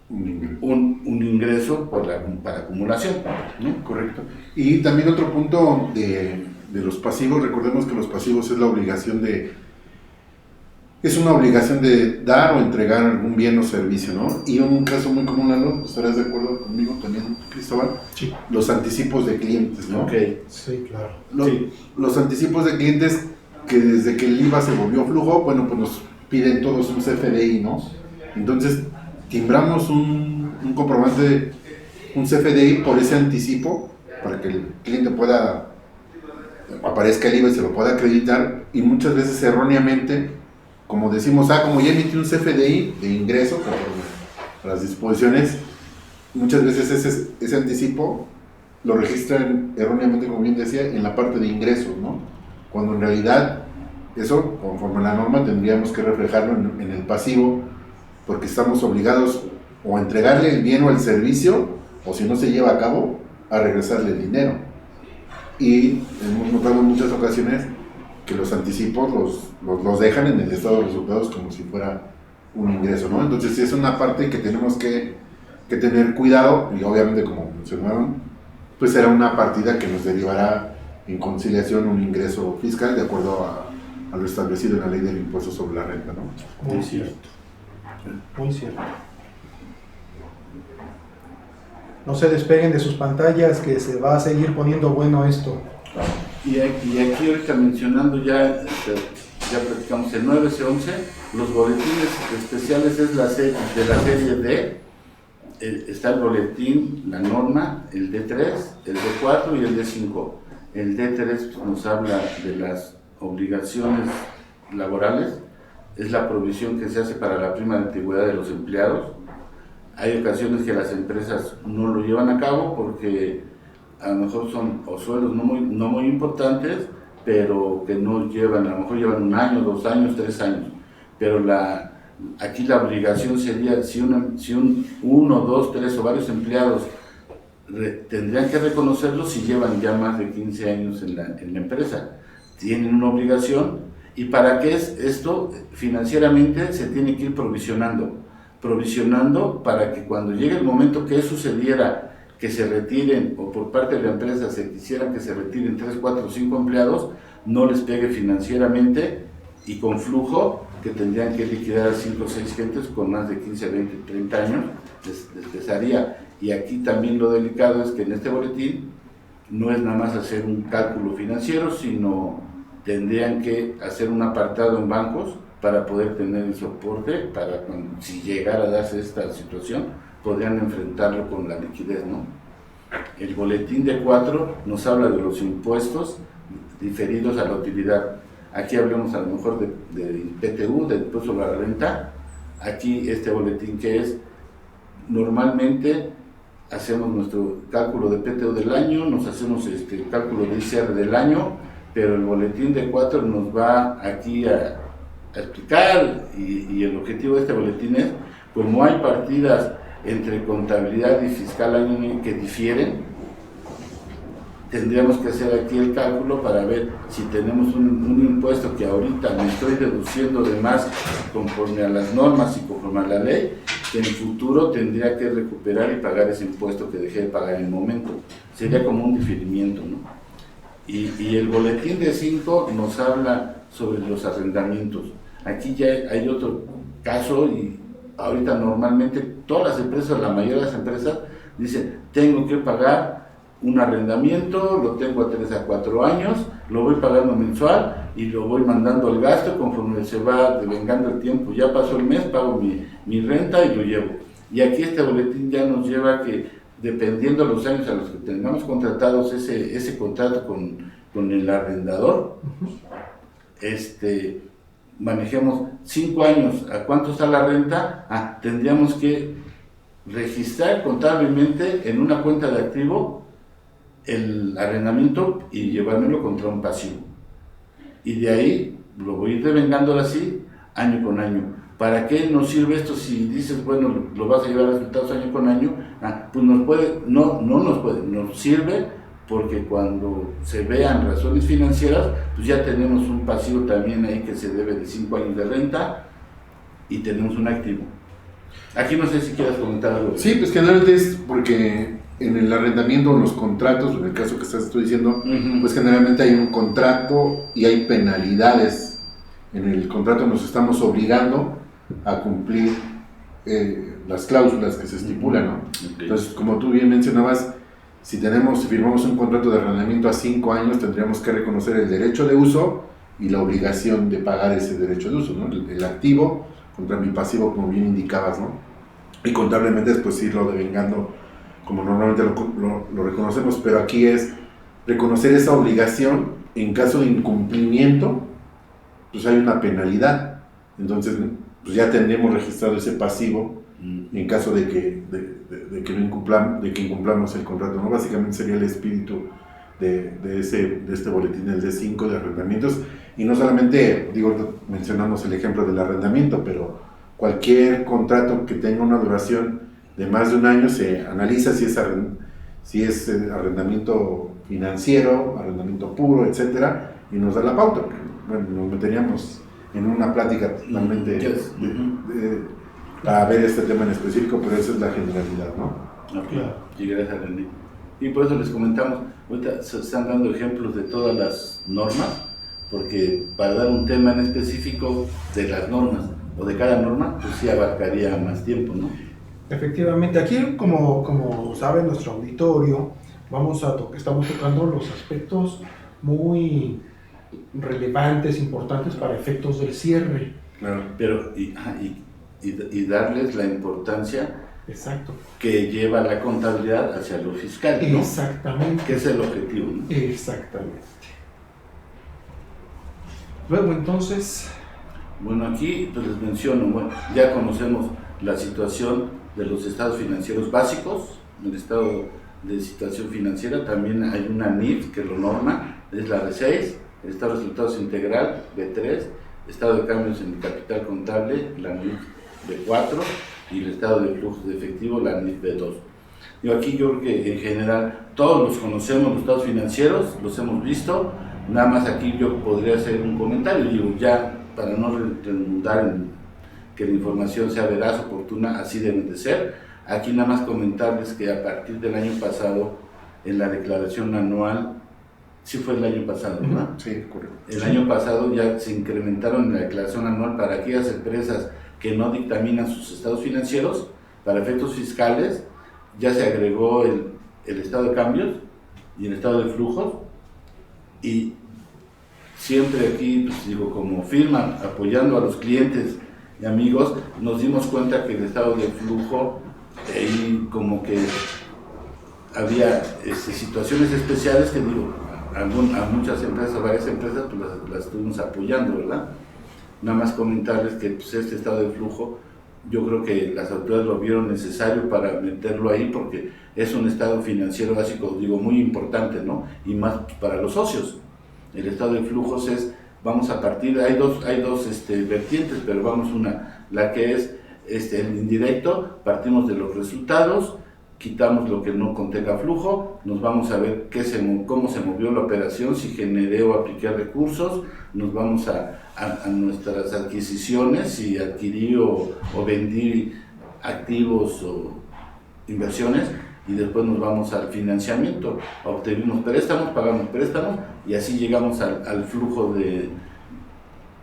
un ingreso para acumulación, ¿no? Correcto. Y también otro punto de los pasivos, recordemos que los pasivos es una obligación de dar o entregar algún bien o servicio, ¿no? Y un caso muy común, Lalo, ¿estarás de acuerdo conmigo también, Cristóbal? Sí. Los anticipos de clientes, ¿no? Okay. Sí, claro. Los anticipos de clientes, que desde que el IVA se volvió flujo, bueno, pues nos piden todos un CFDI, ¿no? Entonces, timbramos un comprobante, un CFDI por ese anticipo, para que el cliente aparezca el IVA y se lo pueda acreditar, y muchas veces erróneamente, como decimos, como ya emití un CFDI de ingreso, por las disposiciones, muchas veces ese anticipo lo registran erróneamente, como bien decía, en la parte de ingresos, ¿no? Cuando en realidad eso, conforme a la norma, tendríamos que reflejarlo en el pasivo, porque estamos obligados o a entregarle el bien o el servicio, o si no se lleva a cabo, a regresarle el dinero. Y hemos notado en muchas ocasiones que los anticipos los dejan en el estado de resultados como si fuera un ingreso, ¿no? Entonces es una parte que tenemos que tener cuidado, y obviamente, como mencionaron, pues será una partida que nos derivará en conciliación un ingreso fiscal de acuerdo a lo establecido en la ley del impuesto sobre la renta, ¿no? Muy cierto. Muy cierto. No se despeguen de sus pantallas, que se va a seguir poniendo bueno esto. Y aquí ahorita mencionando ya platicamos el 9, C11, los boletines especiales es de la serie D, está el boletín, la norma, el D3, el D4 y el D5. El D3 nos habla de las obligaciones laborales, es la provisión que se hace para la prima de antigüedad de los empleados. Hay ocasiones que las empresas no lo llevan a cabo porque a lo mejor son sueldos no muy importantes, pero que no llevan, a lo mejor llevan 1 año, 2 años, 3 años. Pero aquí la obligación sería, si uno, 2, 3 o varios empleados tendrían que reconocerlo si llevan ya más de 15 años en la empresa. Tienen una obligación, y para qué es esto, financieramente se tiene que ir provisionando para que cuando llegue el momento que sucediera, que se retiren, o por parte de la empresa se quisiera que se retiren 3, 4 o 5 empleados, no les pegue financieramente y con flujo, que tendrían que liquidar a 5 o 6 gentes con más de 15, 20, 30 años, les pesaría. Y aquí también lo delicado es que en este boletín no es nada más hacer un cálculo financiero, sino tendrían que hacer un apartado en bancos para poder tener el soporte, para cuando, si llegara a darse esta situación, podrían enfrentarlo con la liquidez, ¿no? El boletín de 4 nos habla de los impuestos diferidos a la utilidad. Aquí hablamos a lo mejor de PTU, del impuesto a la renta. Aquí este boletín que es, normalmente hacemos nuestro cálculo de PTU del año, nos hacemos el cálculo de ICR del año, pero el boletín de 4 nos va aquí a explicar, y el objetivo de este boletín es, como hay partidas entre contabilidad y fiscal año que difieren, tendríamos que hacer aquí el cálculo para ver si tenemos un impuesto que ahorita me estoy deduciendo de más conforme a las normas y conforme a la ley, que en el futuro tendría que recuperar y pagar ese impuesto que dejé de pagar en el momento. Sería como un diferimiento, ¿no? Y el boletín de 5 nos habla sobre los arrendamientos. Aquí ya hay otro caso, y ahorita normalmente todas las empresas, la mayoría de las empresas, dicen, tengo que pagar un arrendamiento, lo tengo a 3 a 4 años, lo voy pagando mensual y lo voy mandando al gasto conforme se va devengando el tiempo. Ya pasó el mes, pago mi renta y lo llevo. Y aquí este boletín ya nos lleva a que, dependiendo de los años a los que tengamos contratados ese contrato con el arrendador, manejemos 5 años, ¿a cuánto está la renta? Tendríamos que registrar contablemente en una cuenta de activo el arrendamiento y llevármelo contra un pasivo. Y de ahí lo voy a ir devengando así, año con año. ¿Para qué nos sirve esto si dices, bueno, lo vas a llevar a resultados año con año? Pues nos sirve porque cuando se vean razones financieras, pues ya tenemos un pasivo también ahí que se debe de 5 años de renta y tenemos un activo. Aquí no sé si quieras comentar algo. Sí, pues generalmente es porque en el arrendamiento, en los contratos, en el caso que estás diciendo, pues generalmente hay un contrato y hay penalidades. En el contrato nos estamos obligando a cumplir las cláusulas que se estipulan, ¿no? Okay. Entonces, como tú bien mencionabas, si firmamos un contrato de arrendamiento a 5 años, tendríamos que reconocer el derecho de uso y la obligación de pagar ese derecho de uso, ¿no? El activo contra mi pasivo, como bien indicabas, ¿no? Y contablemente después irlo devengando como normalmente lo reconocemos, pero aquí es reconocer esa obligación. En caso de incumplimiento, pues hay una penalidad. Entonces, pues ya tendremos registrado ese pasivo en caso de que incumplamos el contrato, ¿no? Básicamente sería el espíritu de este boletín, el D5 de arrendamientos. Y no solamente, mencionamos el ejemplo del arrendamiento, pero cualquier contrato que tenga una duración de más de un año se analiza si es arrendamiento financiero, arrendamiento puro, etcétera, y nos da la pauta. Bueno, nos meteríamos en una plática totalmente para ver este tema en específico, pero esa es la generalidad, ¿no? Okay. Y gracias, René. Y por eso les comentamos, ahorita se están dando ejemplos de todas las normas, porque para dar un tema en específico de las normas o de cada norma, pues sí abarcaría más tiempo, ¿no? Efectivamente, aquí como sabe nuestro auditorio, estamos tocando los aspectos muy relevantes, importantes para efectos del cierre. Claro, pero y darles la importancia exacto que lleva la contabilidad hacia lo fiscal, ¿no? Exactamente. Que es el objetivo, ¿no? Exactamente. Luego entonces... Bueno, aquí pues les menciono, ya conocemos la situación de los estados financieros básicos, el estado de situación financiera, también hay una NIF que lo norma, es la D6, el estado de resultados integral, B3, estado de cambios en el capital contable, la NIF B4, y el estado de flujos de efectivo, la NIF B2. Aquí yo creo que en general todos los conocemos, los estados financieros, los hemos visto, nada más aquí yo podría hacer un comentario, ya para no redundar en que la información sea veraz, oportuna, así deben de ser. Aquí nada más comentarles que a partir del año pasado, en la declaración anual, sí fue el año pasado, ¿verdad? Sí, correcto. El año pasado ya se incrementaron en la declaración anual para aquellas empresas que no dictaminan sus estados financieros, para efectos fiscales, ya se agregó el estado de cambios y el estado de flujos, y siempre aquí, pues digo, como firma, apoyando a los clientes y amigos, nos dimos cuenta que el estado de flujo, ahí como que había situaciones especiales que digo, a muchas empresas, varias empresas, pues las estuvimos apoyando, ¿verdad? Nada más comentarles que pues, este estado de flujo, yo creo que las autoridades lo vieron necesario para meterlo ahí porque es un estado financiero básico, digo, muy importante, ¿no? Y más para los socios. El estado de flujos es, vamos a partir, hay dos vertientes, pero vamos la que es el indirecto, partimos de los resultados, quitamos lo que no contenga flujo, nos vamos a ver cómo se movió la operación, si generé o apliqué recursos, nos vamos a nuestras adquisiciones, si adquirí o vendí activos o inversiones, y después nos vamos al financiamiento, obtenemos préstamos, pagamos préstamos, y así llegamos al flujo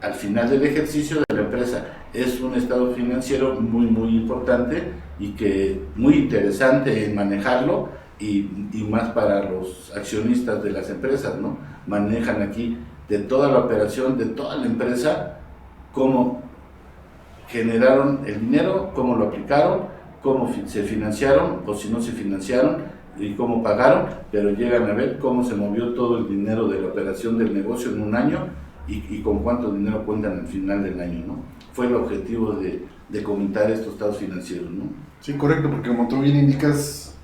al final del ejercicio de la empresa. Es un estado financiero muy muy importante y que muy interesante en manejarlo y más para los accionistas de las empresas, ¿no? Manejan aquí de toda la operación, de toda la empresa, cómo generaron el dinero, cómo lo aplicaron, cómo se financiaron o si no se financiaron y cómo pagaron, pero llegan a ver cómo se movió todo el dinero de la operación del negocio en un año y con cuánto dinero cuentan al final del año, ¿no? Fue el objetivo de comentar estos estados financieros, ¿no? Sí, correcto, porque como tú bien indicas,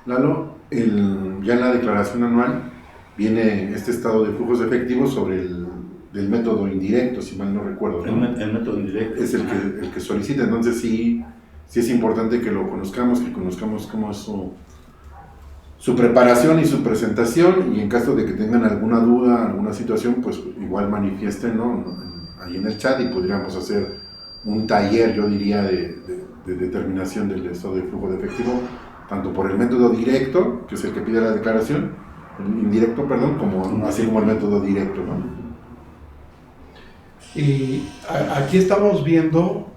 Lalo, ya en la declaración anual viene este estado de flujos efectivos sobre el método indirecto, si mal no recuerdo, ¿no? El método indirecto. Es el que solicita, entonces sí es importante que lo conozcamos, cómo es su preparación y su presentación, y en caso de que tengan alguna duda, alguna situación, pues igual manifiesten, ¿no? Ahí en el chat y podríamos hacer un taller, yo diría, de determinación del estado de flujo de efectivo, tanto por el método directo, que es el que pide la declaración, el indirecto, perdón, así como el método directo, ¿no? Y aquí estamos viendo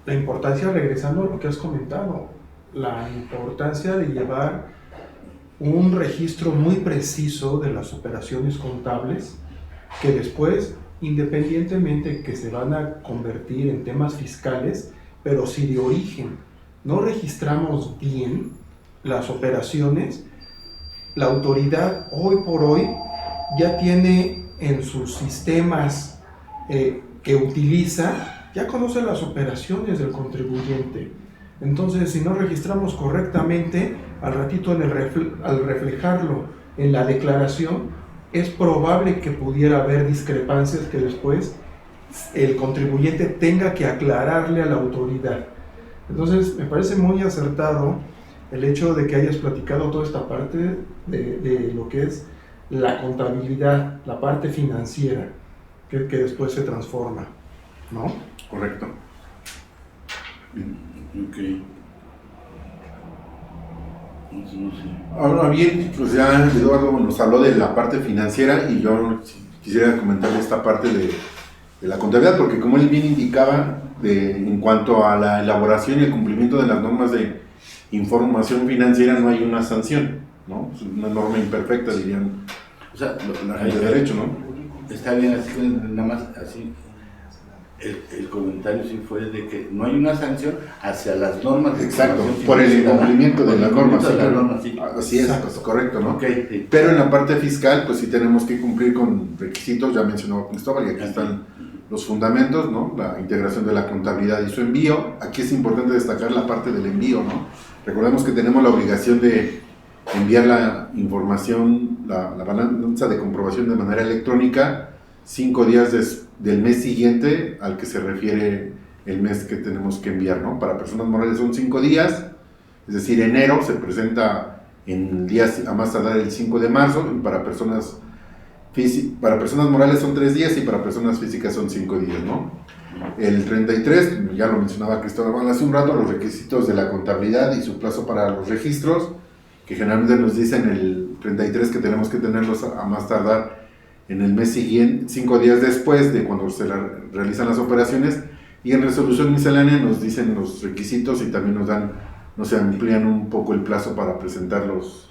la importancia, regresando a lo que has comentado, la importancia de llevar un registro muy preciso de las operaciones contables que después, independientemente que se van a convertir en temas fiscales, pero si de origen no registramos bien las operaciones, la autoridad hoy por hoy ya tiene en sus sistemas que utiliza, ya conoce las operaciones del contribuyente. Entonces, si no registramos correctamente, al ratito al reflejarlo en la declaración, es probable que pudiera haber discrepancias que después el contribuyente tenga que aclararle a la autoridad. Entonces, me parece muy acertado el hecho de que hayas platicado toda esta parte de lo que es la contabilidad, la parte financiera, que después se transforma, ¿no? Correcto. Ok. No sé. Ahora bien, pues ya Eduardo nos habló de la parte financiera y yo quisiera comentar esta parte de la contabilidad, porque como él bien indicaba, en cuanto a la elaboración y el cumplimiento de las normas de información financiera no hay una sanción, ¿no? Es una norma imperfecta, dirían O sea, la gente de derecho, ¿no? Está bien, así, nada más así. El comentario sí fue de que no hay una sanción hacia las normas de Exacto, información por el financiera, incumplimiento de las normas. de las normas, sí. Así es, pues, correcto, ¿no? Okay, sí. Pero en la parte fiscal, pues sí tenemos que cumplir con requisitos, ya mencionó Cristóbal, y aquí están los fundamentos, ¿no? La integración de la contabilidad y su envío. Aquí es importante destacar la parte del envío, ¿no? Recordemos que tenemos la obligación de enviar la información, la balanza de comprobación de manera electrónica 5 días del mes siguiente al que se refiere el mes que tenemos que enviar, ¿no? Para personas morales son 5 días, es decir, enero se presenta en días a más tardar el 5 de marzo, y para personas morales son 3 días y para personas físicas son 5 días, ¿no? El 33, ya lo mencionaba Cristóbal hace un rato, los requisitos de la contabilidad y su plazo para los registros, que generalmente nos dicen el 33 que tenemos que tenerlos a más tardar en el mes siguiente, 5 días después de cuando se realizan las operaciones, y en resolución miscelánea nos dicen los requisitos y también nos amplían un poco el plazo para presentarlos,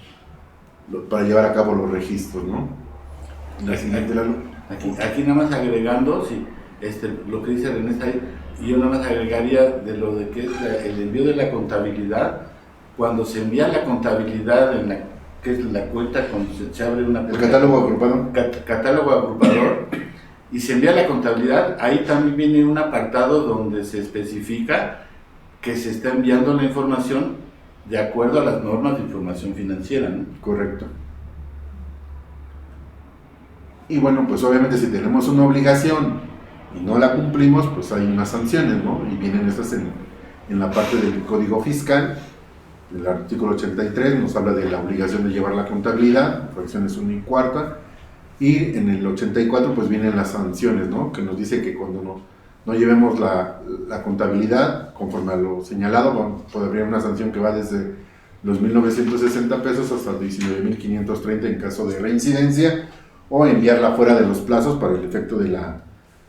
para llevar a cabo los registros, ¿no? La siguiente, Lalo. Aquí nada más agregando, sí, lo que dice René está ahí, y yo nada más agregaría de lo de que es el envío de la contabilidad. Cuando se envía la contabilidad que es la cuenta cuando se abre una El catálogo agrupador. Catálogo agrupador, y se envía la contabilidad, ahí también viene un apartado donde se especifica que se está enviando la información de acuerdo a las normas de información financiera, ¿no? Correcto. Y bueno, pues obviamente si tenemos una obligación y no la cumplimos, pues hay unas sanciones, ¿no? Y vienen estas en la parte del Código Fiscal. El artículo 83 nos habla de la obligación de llevar la contabilidad, fracciones 1 y cuarta, y en el 84 pues vienen las sanciones, ¿no? Que nos dice que cuando no llevemos la contabilidad conforme a lo señalado, bueno, puede haber una sanción que va desde los 1.960 pesos hasta 19.530 en caso de reincidencia, o enviarla fuera de los plazos para el efecto de la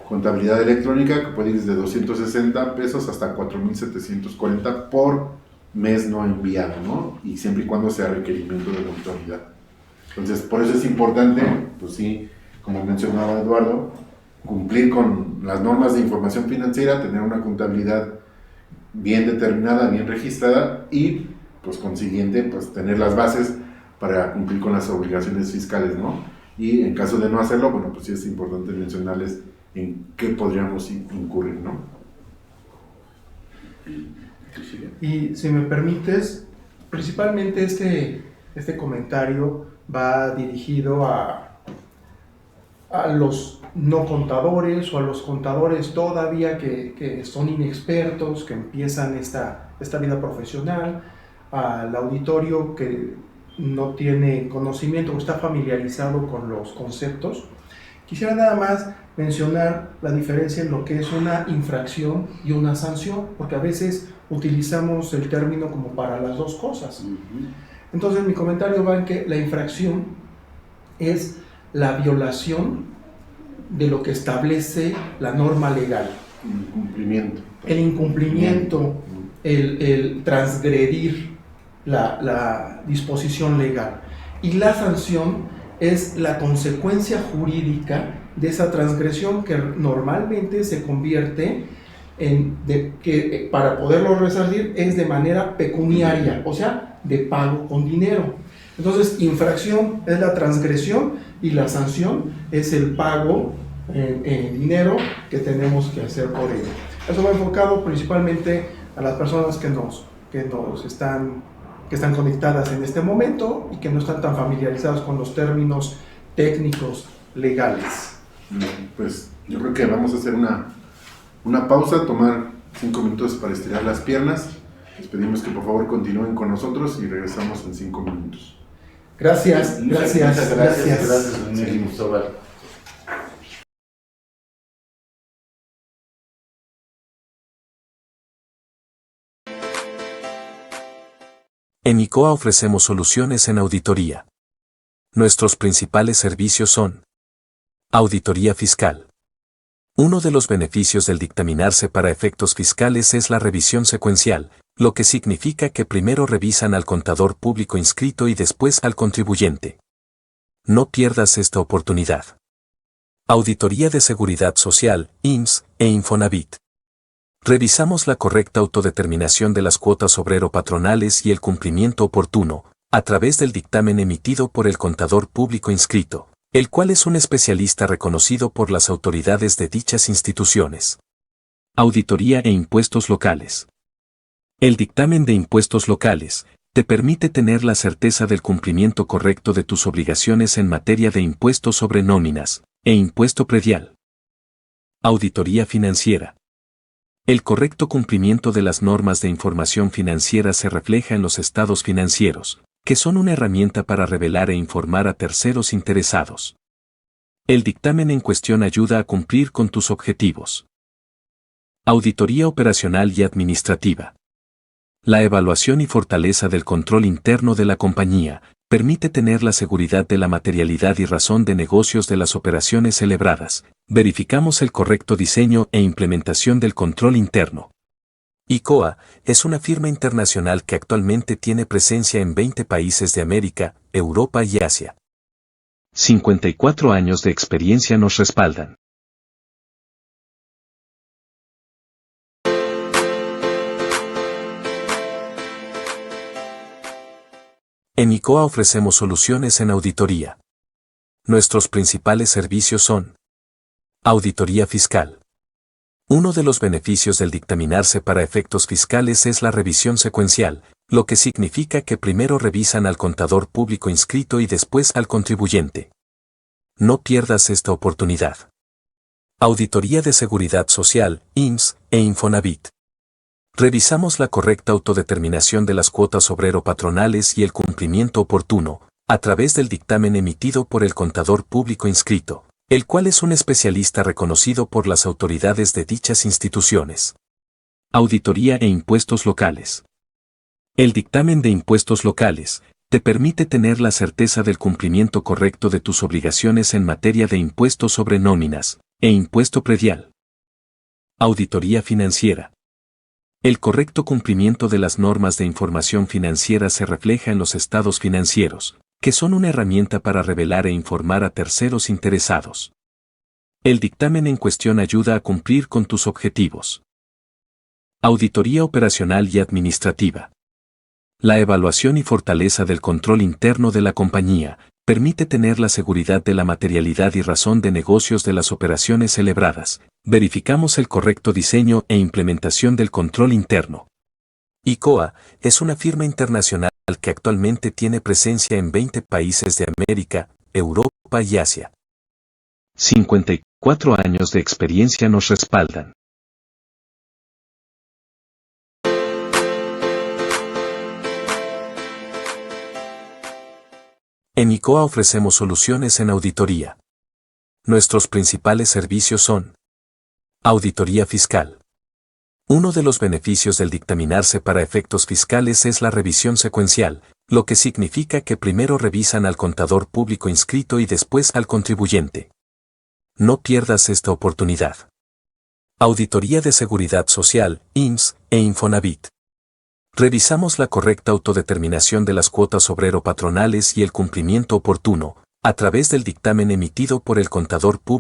contabilidad electrónica, que puede ir desde 260 pesos hasta 4.740 por mes no enviado, ¿no? Y siempre y cuando sea requerimiento de la autoridad. Entonces, por eso es importante, pues sí, como mencionaba Eduardo, cumplir con las normas de información financiera, tener una contabilidad bien determinada, bien registrada y, pues consiguiente, pues tener las bases para cumplir con las obligaciones fiscales, ¿no? Y en caso de no hacerlo, bueno, pues sí es importante mencionarles en qué podríamos incurrir, ¿no? Y si me permites, principalmente este comentario va dirigido a los no contadores o a los contadores todavía que son inexpertos, que empiezan esta vida profesional, al auditorio que no tiene conocimiento o está familiarizado con los conceptos. Quisiera nada más mencionar la diferencia en lo que es una infracción y una sanción, porque a veces utilizamos el término como para las dos cosas. Entonces mi comentario va en que la infracción es la violación de lo que establece la norma legal. El incumplimiento, el transgredir la disposición legal. Y la sanción es la consecuencia jurídica de esa transgresión, que normalmente se convierte que para poderlo resarcir es de manera pecuniaria, o sea, de pago con dinero. Entonces, infracción es la transgresión y la sanción es el pago en dinero que tenemos que hacer por ello. Eso va enfocado principalmente a las personas que están conectadas en este momento y que no están tan familiarizadas con los términos técnicos legales. Pues yo creo que vamos a hacer una pausa, tomar 5 minutos para estirar las piernas. Les pedimos que por favor continúen con nosotros y regresamos en 5 minutos. Gracias. Gracias, Seguimos. En ICOA ofrecemos soluciones en auditoría. Nuestros principales servicios son: auditoría fiscal. Uno de los beneficios del dictaminarse para efectos fiscales es la revisión secuencial, lo que significa que primero revisan al contador público inscrito y después al contribuyente. No pierdas esta oportunidad. Auditoría de Seguridad Social, IMSS e Infonavit. Revisamos la correcta autodeterminación de las cuotas obrero-patronales y el cumplimiento oportuno, a través del dictamen emitido por el contador público inscrito, el cual es un especialista reconocido por las autoridades de dichas instituciones. Auditoría e impuestos locales. El dictamen de impuestos locales te permite tener la certeza del cumplimiento correcto de tus obligaciones en materia de impuestos sobre nóminas e impuesto predial. Auditoría financiera. El correcto cumplimiento de las normas de información financiera se refleja en los estados financieros, que son una herramienta para revelar e informar a terceros interesados. El dictamen en cuestión ayuda a cumplir con tus objetivos. Auditoría operacional y administrativa. La evaluación y fortaleza del control interno de la compañía permite tener la seguridad de la materialidad y razón de negocios de las operaciones celebradas. Verificamos el correcto diseño e implementación del control interno. ICOA es una firma internacional que actualmente tiene presencia en 20 países de América, Europa y Asia. 54 años de experiencia nos respaldan. En ICOA ofrecemos soluciones en auditoría. Nuestros principales servicios son: auditoría fiscal. Uno de los beneficios del dictaminarse para efectos fiscales es la revisión secuencial, lo que significa que primero revisan al contador público inscrito y después al contribuyente. No pierdas esta oportunidad. Auditoría de Seguridad Social, IMSS e Infonavit. Revisamos la correcta autodeterminación de las cuotas obrero-patronales y el cumplimiento oportuno, a través del dictamen emitido por el contador público inscrito, el cual es un especialista reconocido por las autoridades de dichas instituciones. Auditoría e impuestos locales. El dictamen de impuestos locales te permite tener la certeza del cumplimiento correcto de tus obligaciones en materia de impuestos sobre nóminas e impuesto predial. Auditoría financiera. El correcto cumplimiento de las normas de información financiera se refleja en los estados financieros, que son una herramienta para revelar e informar a terceros interesados. El dictamen en cuestión ayuda a cumplir con tus objetivos. Auditoría operacional y administrativa. La evaluación y fortaleza del control interno de la compañía permite tener la seguridad de la materialidad y razón de negocios de las operaciones celebradas. Verificamos el correcto diseño e implementación del control interno. ICOA es una firma internacional que actualmente tiene presencia en 20 países de América, Europa y Asia. 54 años de experiencia nos respaldan. En ICOA ofrecemos soluciones en auditoría. Nuestros principales servicios son: auditoría fiscal. Uno de los beneficios del dictaminarse para efectos fiscales es la revisión secuencial, lo que significa que primero revisan al contador público inscrito y después al contribuyente. No pierdas esta oportunidad. Auditoría de Seguridad Social, IMSS e Infonavit. Revisamos la correcta autodeterminación de las cuotas obrero-patronales y el cumplimiento oportuno, a través del dictamen emitido por el contador público.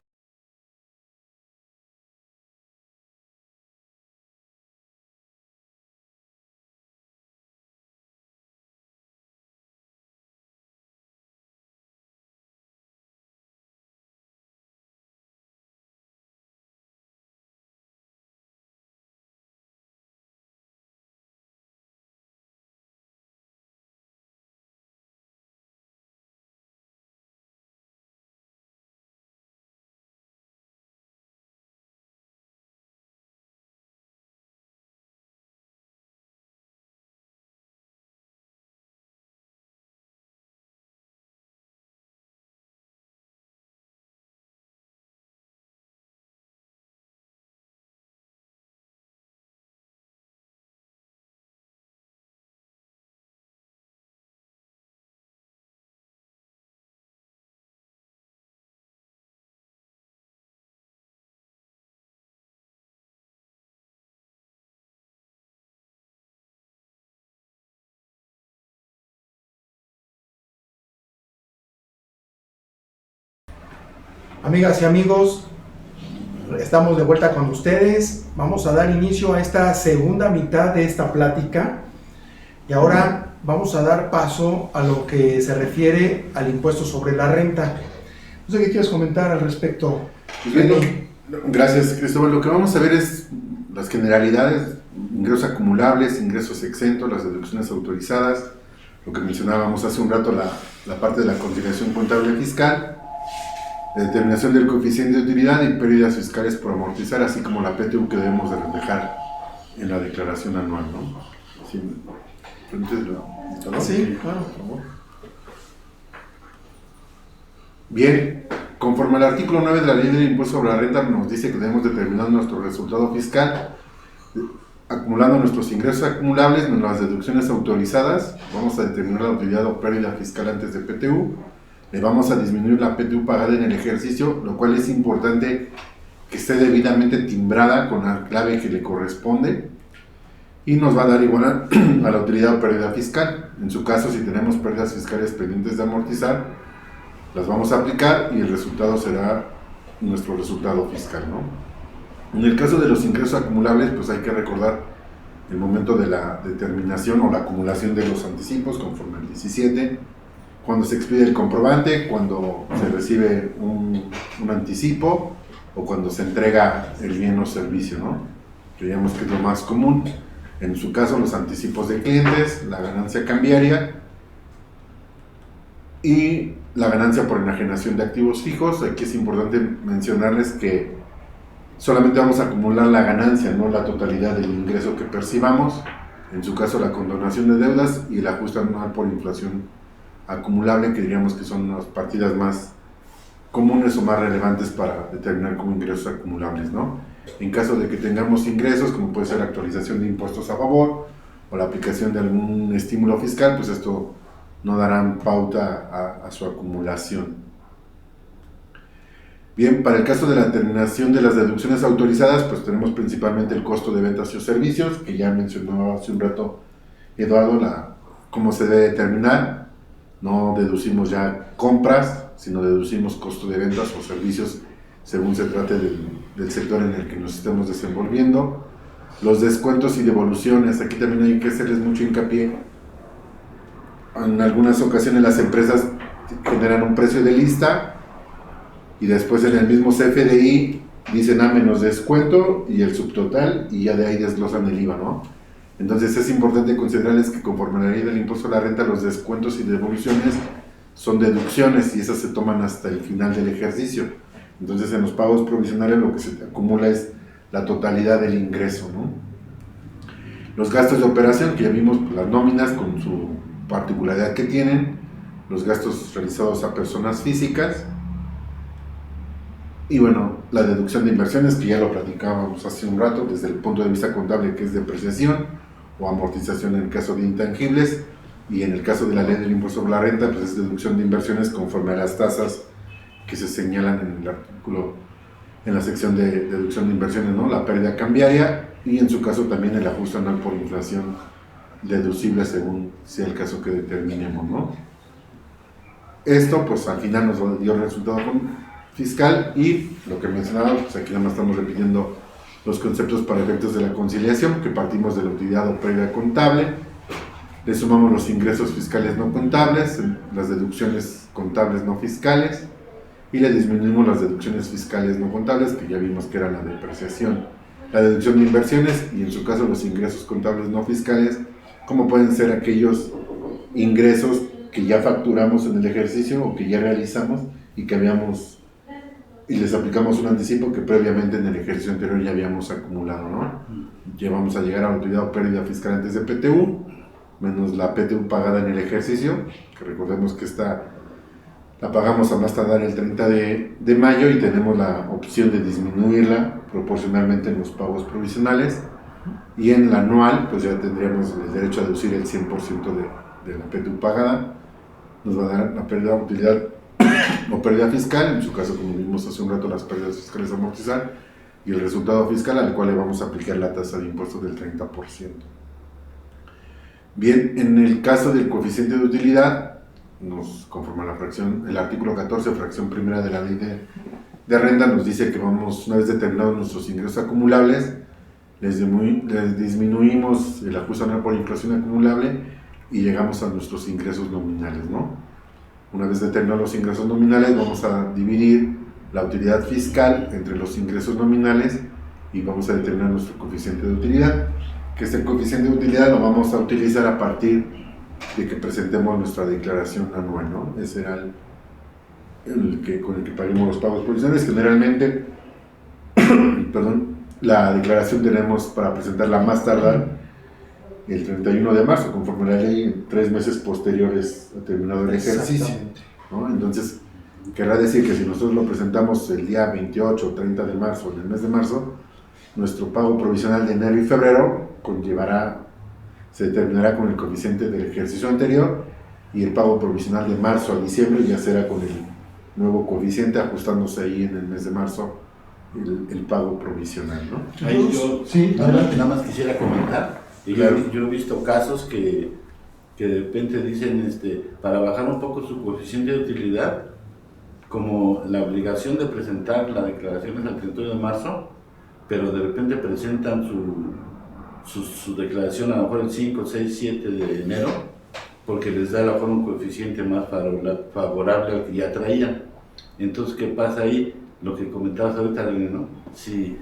Amigas y amigos, estamos de vuelta con ustedes. Vamos a dar inicio a esta segunda mitad de esta plática y ahora vamos a dar paso a lo que se refiere al impuesto sobre la renta. No sé qué quieres comentar al respecto. Gracias, Cristóbal. Lo que vamos a ver es las generalidades: ingresos acumulables, ingresos exentos, las deducciones autorizadas, lo que mencionábamos hace un rato, la parte de la conciliación contable fiscal, la determinación del coeficiente de utilidad y pérdidas fiscales por amortizar, así como la PTU que debemos de reflejar en la declaración anual, ¿no? Sí, claro, por favor. Bien, conforme al artículo 9 de la Ley del Impuesto sobre la Renta nos dice que debemos determinar nuestro resultado fiscal acumulando nuestros ingresos acumulables menos las deducciones autorizadas. Vamos a determinar la utilidad o pérdida fiscal antes de PTU. Le vamos a disminuir la PTU pagada en el ejercicio, lo cual es importante que esté debidamente timbrada con la clave que le corresponde, y nos va a dar igual a la utilidad o pérdida fiscal. En su caso, si tenemos pérdidas fiscales pendientes de amortizar, las vamos a aplicar y el resultado será nuestro resultado fiscal, ¿no? En el caso de los ingresos acumulables, pues hay que recordar el momento de la determinación o la acumulación de los anticipos conforme al 17, cuando se expide el comprobante, cuando se recibe un anticipo o cuando se entrega el bien o servicio, ¿no? Creíamos que es lo más común. En su caso, los anticipos de clientes, la ganancia cambiaria y la ganancia por enajenación de activos fijos. Aquí es importante mencionarles que solamente vamos a acumular la ganancia, no la totalidad del ingreso que percibamos. En su caso, la condonación de deudas y el ajuste anual por inflación acumulable, que diríamos que son las partidas más comunes o más relevantes para determinar como ingresos acumulables, ¿no? En caso de que tengamos ingresos, como puede ser la actualización de impuestos a favor o la aplicación de algún estímulo fiscal, pues esto no darán pauta a su acumulación. Bien, para el caso de la determinación de las deducciones autorizadas, pues tenemos principalmente el costo de ventas y servicios, que ya mencionó hace un rato Eduardo, cómo se debe determinar. No deducimos ya compras, sino deducimos costo de ventas o servicios según se trate del sector en el que nos estemos desenvolviendo. Los descuentos y devoluciones, aquí también hay que hacerles mucho hincapié. En algunas ocasiones las empresas generan un precio de lista y después en el mismo CFDI dicen menos descuento y el subtotal, y ya de ahí desglosan el IVA, ¿no? Entonces es importante considerarles que conforme a la ley del impuesto a la renta, los descuentos y devoluciones son deducciones y esas se toman hasta el final del ejercicio. Entonces en los pagos provisionales lo que se acumula es la totalidad del ingreso, ¿no? Los gastos de operación, que ya vimos, pues, las nóminas con su particularidad que tienen, los gastos realizados a personas físicas y bueno, la deducción de inversiones, que ya lo platicábamos hace un rato desde el punto de vista contable, que es depreciación o amortización en el caso de intangibles, y en el caso de la ley del impuesto sobre la renta, pues es deducción de inversiones conforme a las tasas que se señalan en el artículo, en la sección de deducción de inversiones, ¿no? La pérdida cambiaria y en su caso también el ajuste anual por inflación deducible según sea el caso que determinemos, ¿no? Esto pues al final nos dio el resultado fiscal y lo que mencionaba, pues aquí nada más estamos repitiendo los conceptos para efectos de la conciliación, que partimos de la utilidad o pérdida contable, le sumamos los ingresos fiscales no contables, las deducciones contables no fiscales, y le disminuimos las deducciones fiscales no contables, que ya vimos que era la depreciación, la deducción de inversiones y en su caso los ingresos contables no fiscales, como pueden ser aquellos ingresos que ya facturamos en el ejercicio o que ya realizamos y que habíamos y les aplicamos un anticipo que previamente en el ejercicio anterior ya habíamos acumulado, ¿no? Ya vamos a llegar a la utilidad o pérdida fiscal antes de PTU, menos la PTU pagada en el ejercicio, que recordemos que esta la pagamos a más tardar el 30 de mayo y tenemos la opción de disminuirla proporcionalmente en los pagos provisionales, y en la anual pues ya tendríamos el derecho a deducir el 100% de la PTU pagada. Nos va a dar la pérdida de utilidad o pérdida fiscal, en su caso como vimos hace un rato las pérdidas fiscales a amortizar, y el resultado fiscal al cual le vamos a aplicar la tasa de impuestos del 30%. Bien, en el caso del coeficiente de utilidad, nos conforma la fracción, el artículo 14, fracción primera de la ley de renta, nos dice que vamos, una vez determinados nuestros ingresos acumulables, les disminuimos el ajuste anual por inflación acumulable y llegamos a nuestros ingresos nominales, ¿no? Una vez determinados los ingresos nominales, vamos a dividir la utilidad fiscal entre los ingresos nominales y vamos a determinar nuestro coeficiente de utilidad, que este coeficiente de utilidad lo vamos a utilizar a partir de que presentemos nuestra declaración anual, ¿no? Ese era con el que paguemos los pagos provisionales. Generalmente, la declaración tenemos para presentarla más tardar el 31 de marzo, conforme a la ley, en 3 meses posteriores a terminado el ejercicio, ¿no? Entonces, querrá decir que si nosotros lo presentamos el día 28 o 30 de marzo, en el mes de marzo, nuestro pago provisional de enero y febrero se determinará con el coeficiente del ejercicio anterior, y el pago provisional de marzo a diciembre ya será con el nuevo coeficiente, ajustándose ahí en el mes de marzo el pago provisional, ¿no? Ahí yo Sí, nada más quisiera comentar. Y Claro. yo he visto casos que de repente dicen, para bajar un poco su coeficiente de utilidad, como la obligación de presentar las declaraciones al 31 de marzo, pero de repente presentan su declaración a lo mejor el 5, 6, 7 de enero, porque les da a lo mejor un coeficiente más favorable al que ya traían. Entonces, ¿qué pasa ahí? Lo que comentabas ahorita, ¿no? Si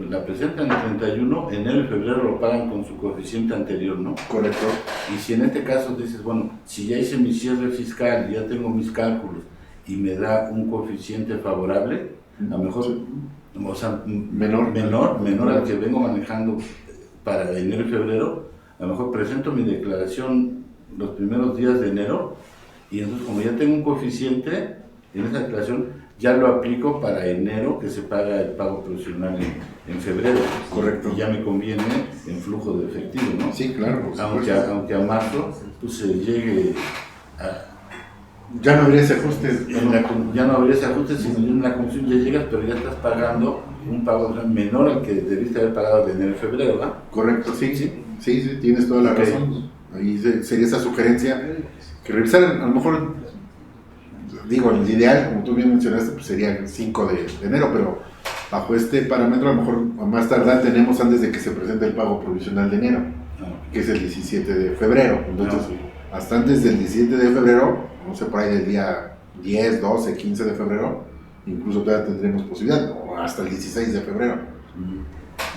la presentan el 31, enero y febrero lo pagan con su coeficiente anterior, ¿no? Correcto. Y si en este caso dices, bueno, si ya hice mi cierre fiscal, ya tengo mis cálculos y me da un coeficiente favorable, a lo mejor, o sea, menor al que vengo manejando para enero y febrero, a lo mejor presento mi declaración los primeros días de enero y entonces como ya tengo un coeficiente en esa declaración, ya lo aplico para enero, que se paga el pago provisional en febrero. Correcto. Y ya me conviene en flujo de efectivo, ¿no? Sí, claro. Aunque a marzo pues, se llegue a... Ya no habría ese ajuste. Ya no habría ese ajuste, sino en la comisión ya llegas, pero ya estás pagando un pago menor al que debiste haber pagado de enero y febrero, ¿verdad? Correcto, sí, tienes toda la razón. Ahí sería esa sugerencia que revisaran, a lo mejor, digo, el ideal, como tú bien mencionaste, pues sería el 5 de enero, pero bajo este parámetro, a lo mejor a más tardar tenemos antes de que se presente el pago provisional de enero, que es el 17 de febrero. Entonces, hasta antes del 17 de febrero, no sé, por ahí del día 10, 12, 15 de febrero, incluso todavía tendremos posibilidad, o hasta el 16 de febrero,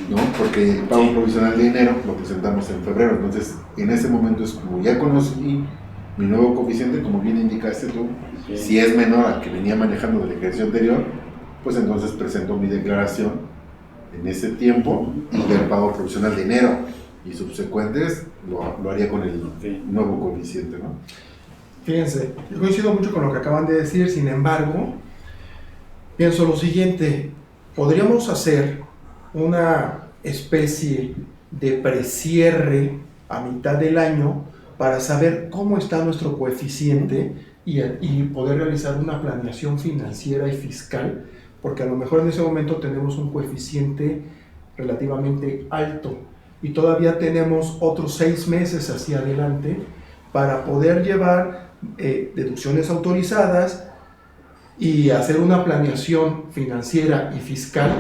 ¿no? Porque el pago provisional de enero lo presentamos en febrero. Entonces, en ese momento es como ya conocí mi nuevo coeficiente, como bien indicaste tú, si es menor al que venía manejando del ejercicio anterior, pues entonces presento mi declaración en ese tiempo y del pago provisional de enero y subsecuentes lo haría con el nuevo coeficiente, ¿no? Fíjense, yo coincido mucho con lo que acaban de decir, sin embargo, pienso lo siguiente: podríamos hacer una especie de precierre a mitad del año para saber cómo está nuestro coeficiente y poder realizar una planeación financiera y fiscal, porque a lo mejor en ese momento tenemos un coeficiente relativamente alto y todavía tenemos otros 6 meses hacia adelante para poder llevar deducciones autorizadas y hacer una planeación financiera y fiscal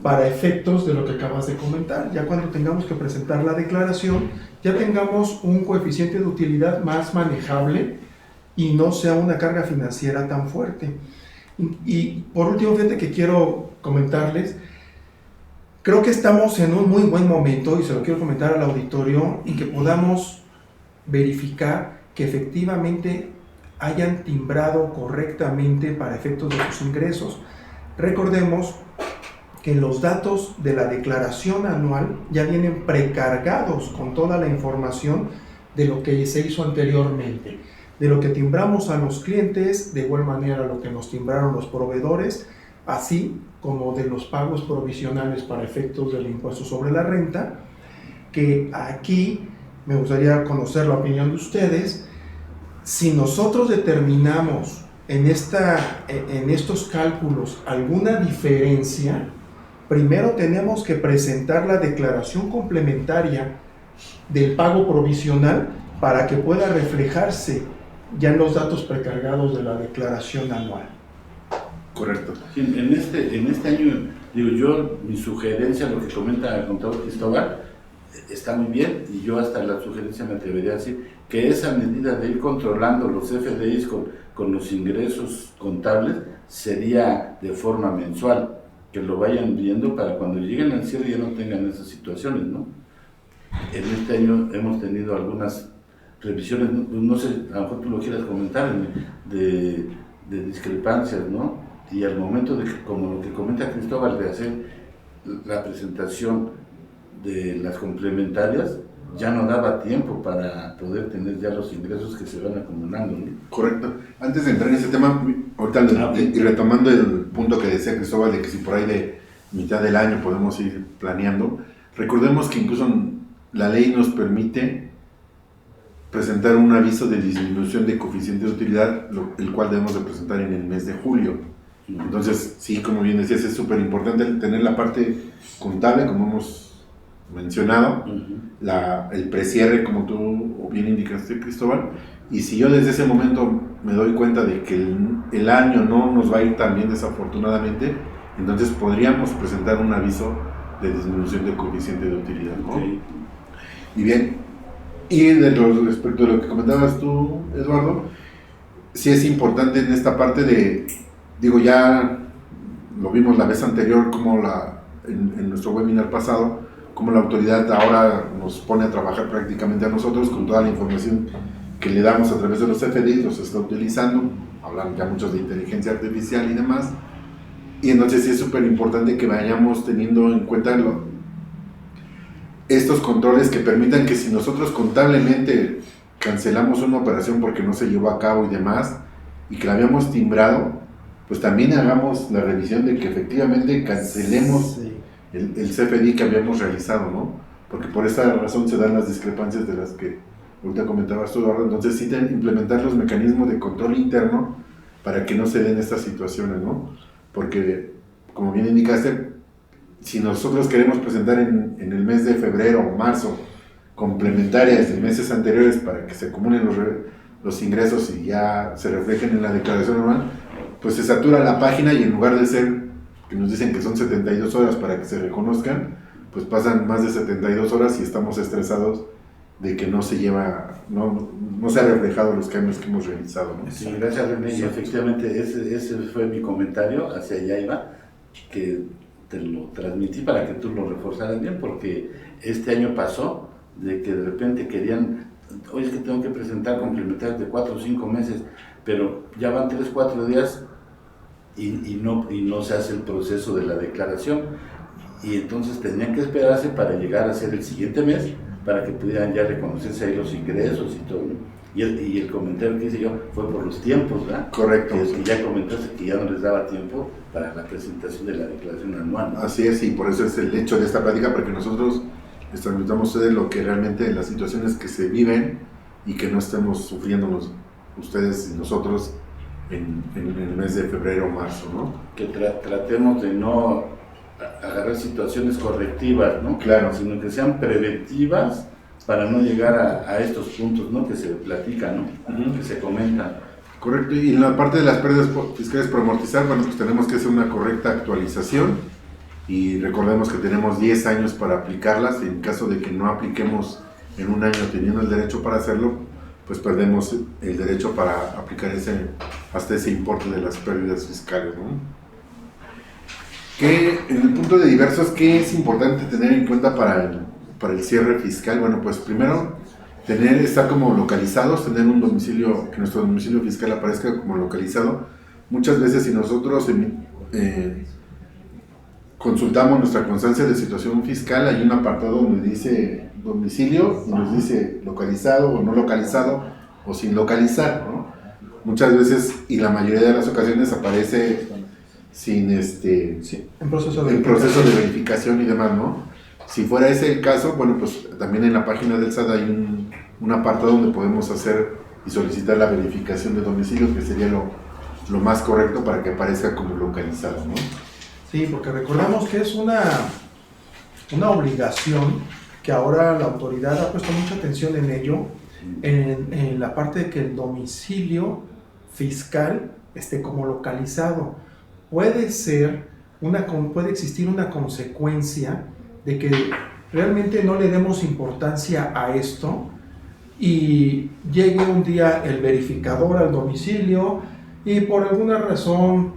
para efectos de lo que acabas de comentar. Ya cuando tengamos que presentar la declaración, ya tengamos un coeficiente de utilidad más manejable y no sea una carga financiera tan fuerte. Y por último, fíjate que quiero comentarles, creo que estamos en un muy buen momento, y se lo quiero comentar al auditorio, y que podamos verificar que efectivamente hayan timbrado correctamente para efectos de sus ingresos. Recordemos que los datos de la declaración anual ya vienen precargados con toda la información de lo que se hizo anteriormente, de lo que timbramos a los clientes, de igual manera lo que nos timbraron los proveedores, así como de los pagos provisionales para efectos del impuesto sobre la renta, que aquí me gustaría conocer la opinión de ustedes. Si nosotros determinamos en estos cálculos alguna diferencia, primero tenemos que presentar la declaración complementaria del pago provisional para que pueda reflejarse ya en los datos precargados de la declaración anual. Correcto. Sí, en este año, digo yo, mi sugerencia, lo que comenta el contador Cristóbal, está muy bien, y yo hasta la sugerencia me atrevería a decir que esa medida de ir controlando los FDIs con los ingresos contables sería de forma mensual, que lo vayan viendo para cuando lleguen al cierre ya no tengan esas situaciones, ¿no? En este año hemos tenido algunas revisiones, no sé, a lo mejor tú lo quieras comentar, de discrepancias, ¿no? Y al momento de que, como lo que comenta Cristóbal, de hacer la presentación de las complementarias, ya no daba tiempo para poder tener ya los ingresos que se van acumulando, ¿no? Correcto. Antes de entrar en ese tema, ahorita y retomando el punto que decía Cristóbal, de que si por ahí de mitad del año podemos ir planeando, recordemos que incluso la ley nos permite presentar un aviso de disminución de coeficiente de utilidad, el cual debemos de presentar en el mes de julio. Entonces, sí, como bien decías, es súper importante tener la parte contable, como hemos mencionado, el precierre, como tú bien indicaste, Cristóbal, Y si yo desde ese momento me doy cuenta de que el año no nos va a ir tan bien desafortunadamente, entonces podríamos presentar un aviso de disminución del coeficiente de utilidad, ¿no? Sí. Y bien, respecto a lo que comentabas tú, Eduardo, sí es importante en esta parte de, digo, ya lo vimos la vez anterior, como en nuestro webinar pasado, como la autoridad ahora nos pone a trabajar prácticamente a nosotros con toda la información que le damos a través de los CFDIs, los está utilizando, hablan ya muchos de inteligencia artificial y demás, y entonces sí es súper importante que vayamos teniendo en cuenta estos controles que permitan que si nosotros contablemente cancelamos una operación porque no se llevó a cabo y demás, y que la habíamos timbrado, pues también hagamos la revisión de que efectivamente cancelemos el CFDI que habíamos realizado, ¿no? Porque por esa razón se dan las discrepancias de las que ahorita comentabas tú, Eduardo. Entonces sí implementar los mecanismos de control interno para que no se den estas situaciones, ¿no? Porque, como bien indicaste, si nosotros queremos presentar en el mes de febrero o marzo complementarias de meses anteriores para que se acumulen los ingresos y ya se reflejen en la declaración anual, pues se satura la página y en lugar de ser, que nos dicen que son 72 horas para que se reconozcan, pues pasan más de 72 horas y estamos estresados de que no se ha reflejado los cambios que hemos realizado, ¿no? Sí, gracias, René. Y efectivamente ese fue mi comentario, hacia allá iba, que te lo transmití para que tú lo reforzaras bien, porque este año pasó de que de repente querían, oye, es que tengo que presentar complementarios de 4 o 5 meses, pero ya van 3 o 4 días y no se hace el proceso de la declaración, y entonces tenían que esperarse para llegar a ser el siguiente mes para que pudieran ya reconocerse ahí los ingresos y todo, ¿no? Y el comentario que hice yo fue por los tiempos, ¿verdad? Correcto. Que ya comentaste que ya no les daba tiempo para la presentación de la declaración anual, ¿no? Así es, y por eso es el hecho de esta plática, para que nosotros les transmitamos a ustedes lo que realmente las situaciones que se viven y que no estemos sufriendo ustedes y nosotros en el mes de febrero o marzo, ¿no? Que tratemos de no agarrar situaciones correctivas, ¿no? Claro. Sino que sean preventivas para no llegar a estos puntos, ¿no? Que se platican, ¿no? Que se comentan. Correcto, y en la parte de las pérdidas fiscales por amortizar, bueno, pues tenemos que hacer una correcta actualización y recordemos que tenemos 10 años para aplicarlas. En caso de que no apliquemos en un año teniendo el derecho para hacerlo, pues perdemos el derecho para aplicar hasta ese importe de las pérdidas fiscales, ¿no? Que en el punto de diversos, ¿qué es importante tener en cuenta para el cierre fiscal? Bueno, pues primero estar como localizados, tener un domicilio, que nuestro domicilio fiscal aparezca como localizado. Muchas veces si nosotros consultamos nuestra constancia de situación fiscal, hay un apartado donde dice domicilio y nos dice localizado o no localizado o sin localizar, ¿no? Muchas veces y la mayoría de las ocasiones aparece sin en proceso de verificación y demás, ¿no? Si fuera ese el caso, bueno, pues también en la página del SAT hay un apartado donde podemos hacer y solicitar la verificación de domicilio, que sería lo más correcto para que aparezca como localizado, ¿no? Sí, porque recordemos que es una obligación que ahora la autoridad ha puesto mucha atención en ello, en la parte de que el domicilio fiscal esté como localizado. Puede existir una consecuencia de que realmente no le demos importancia a esto y llegue un día el verificador al domicilio y por alguna razón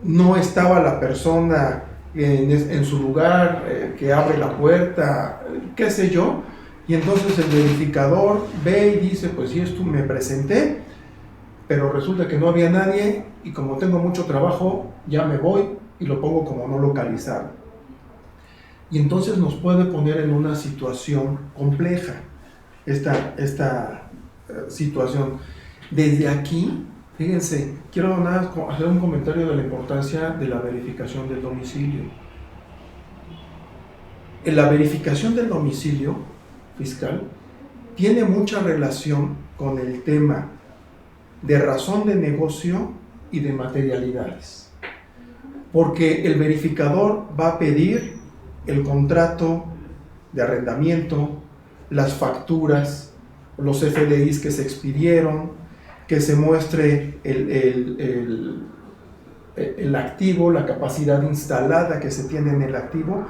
no estaba la persona en su lugar, que abre la puerta, qué sé yo, y entonces el verificador ve y dice, pues sí, esto me presenté, pero resulta que no había nadie y como tengo mucho trabajo, ya me voy y lo pongo como no localizado. Y entonces nos puede poner en una situación compleja esta situación. Desde aquí, fíjense, quiero nada más hacer un comentario de la importancia de la verificación del domicilio. En la verificación del domicilio fiscal tiene mucha relación con el tema de razón de negocio y de materialidades, porque el verificador va a pedir el contrato de arrendamiento, las facturas, los FDIs que se expidieron, que se muestre el activo, la capacidad instalada que se tiene en el activo.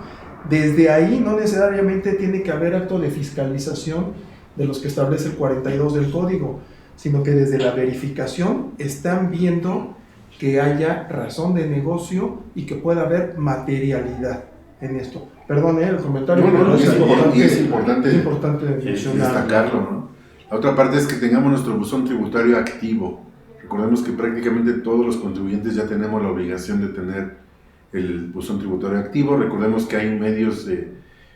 Desde ahí no necesariamente tiene que haber acto de fiscalización de los que establece el 42 del código, sino que desde la verificación están viendo que haya razón de negocio y que pueda haber materialidad en esto. Perdón, el comentario, No, es importante mencionar. destacarlo, ¿no? La otra parte es que tengamos nuestro buzón tributario activo. Recordemos que prácticamente todos los contribuyentes ya tenemos la obligación de tener el buzón tributario activo. Recordemos que hay medios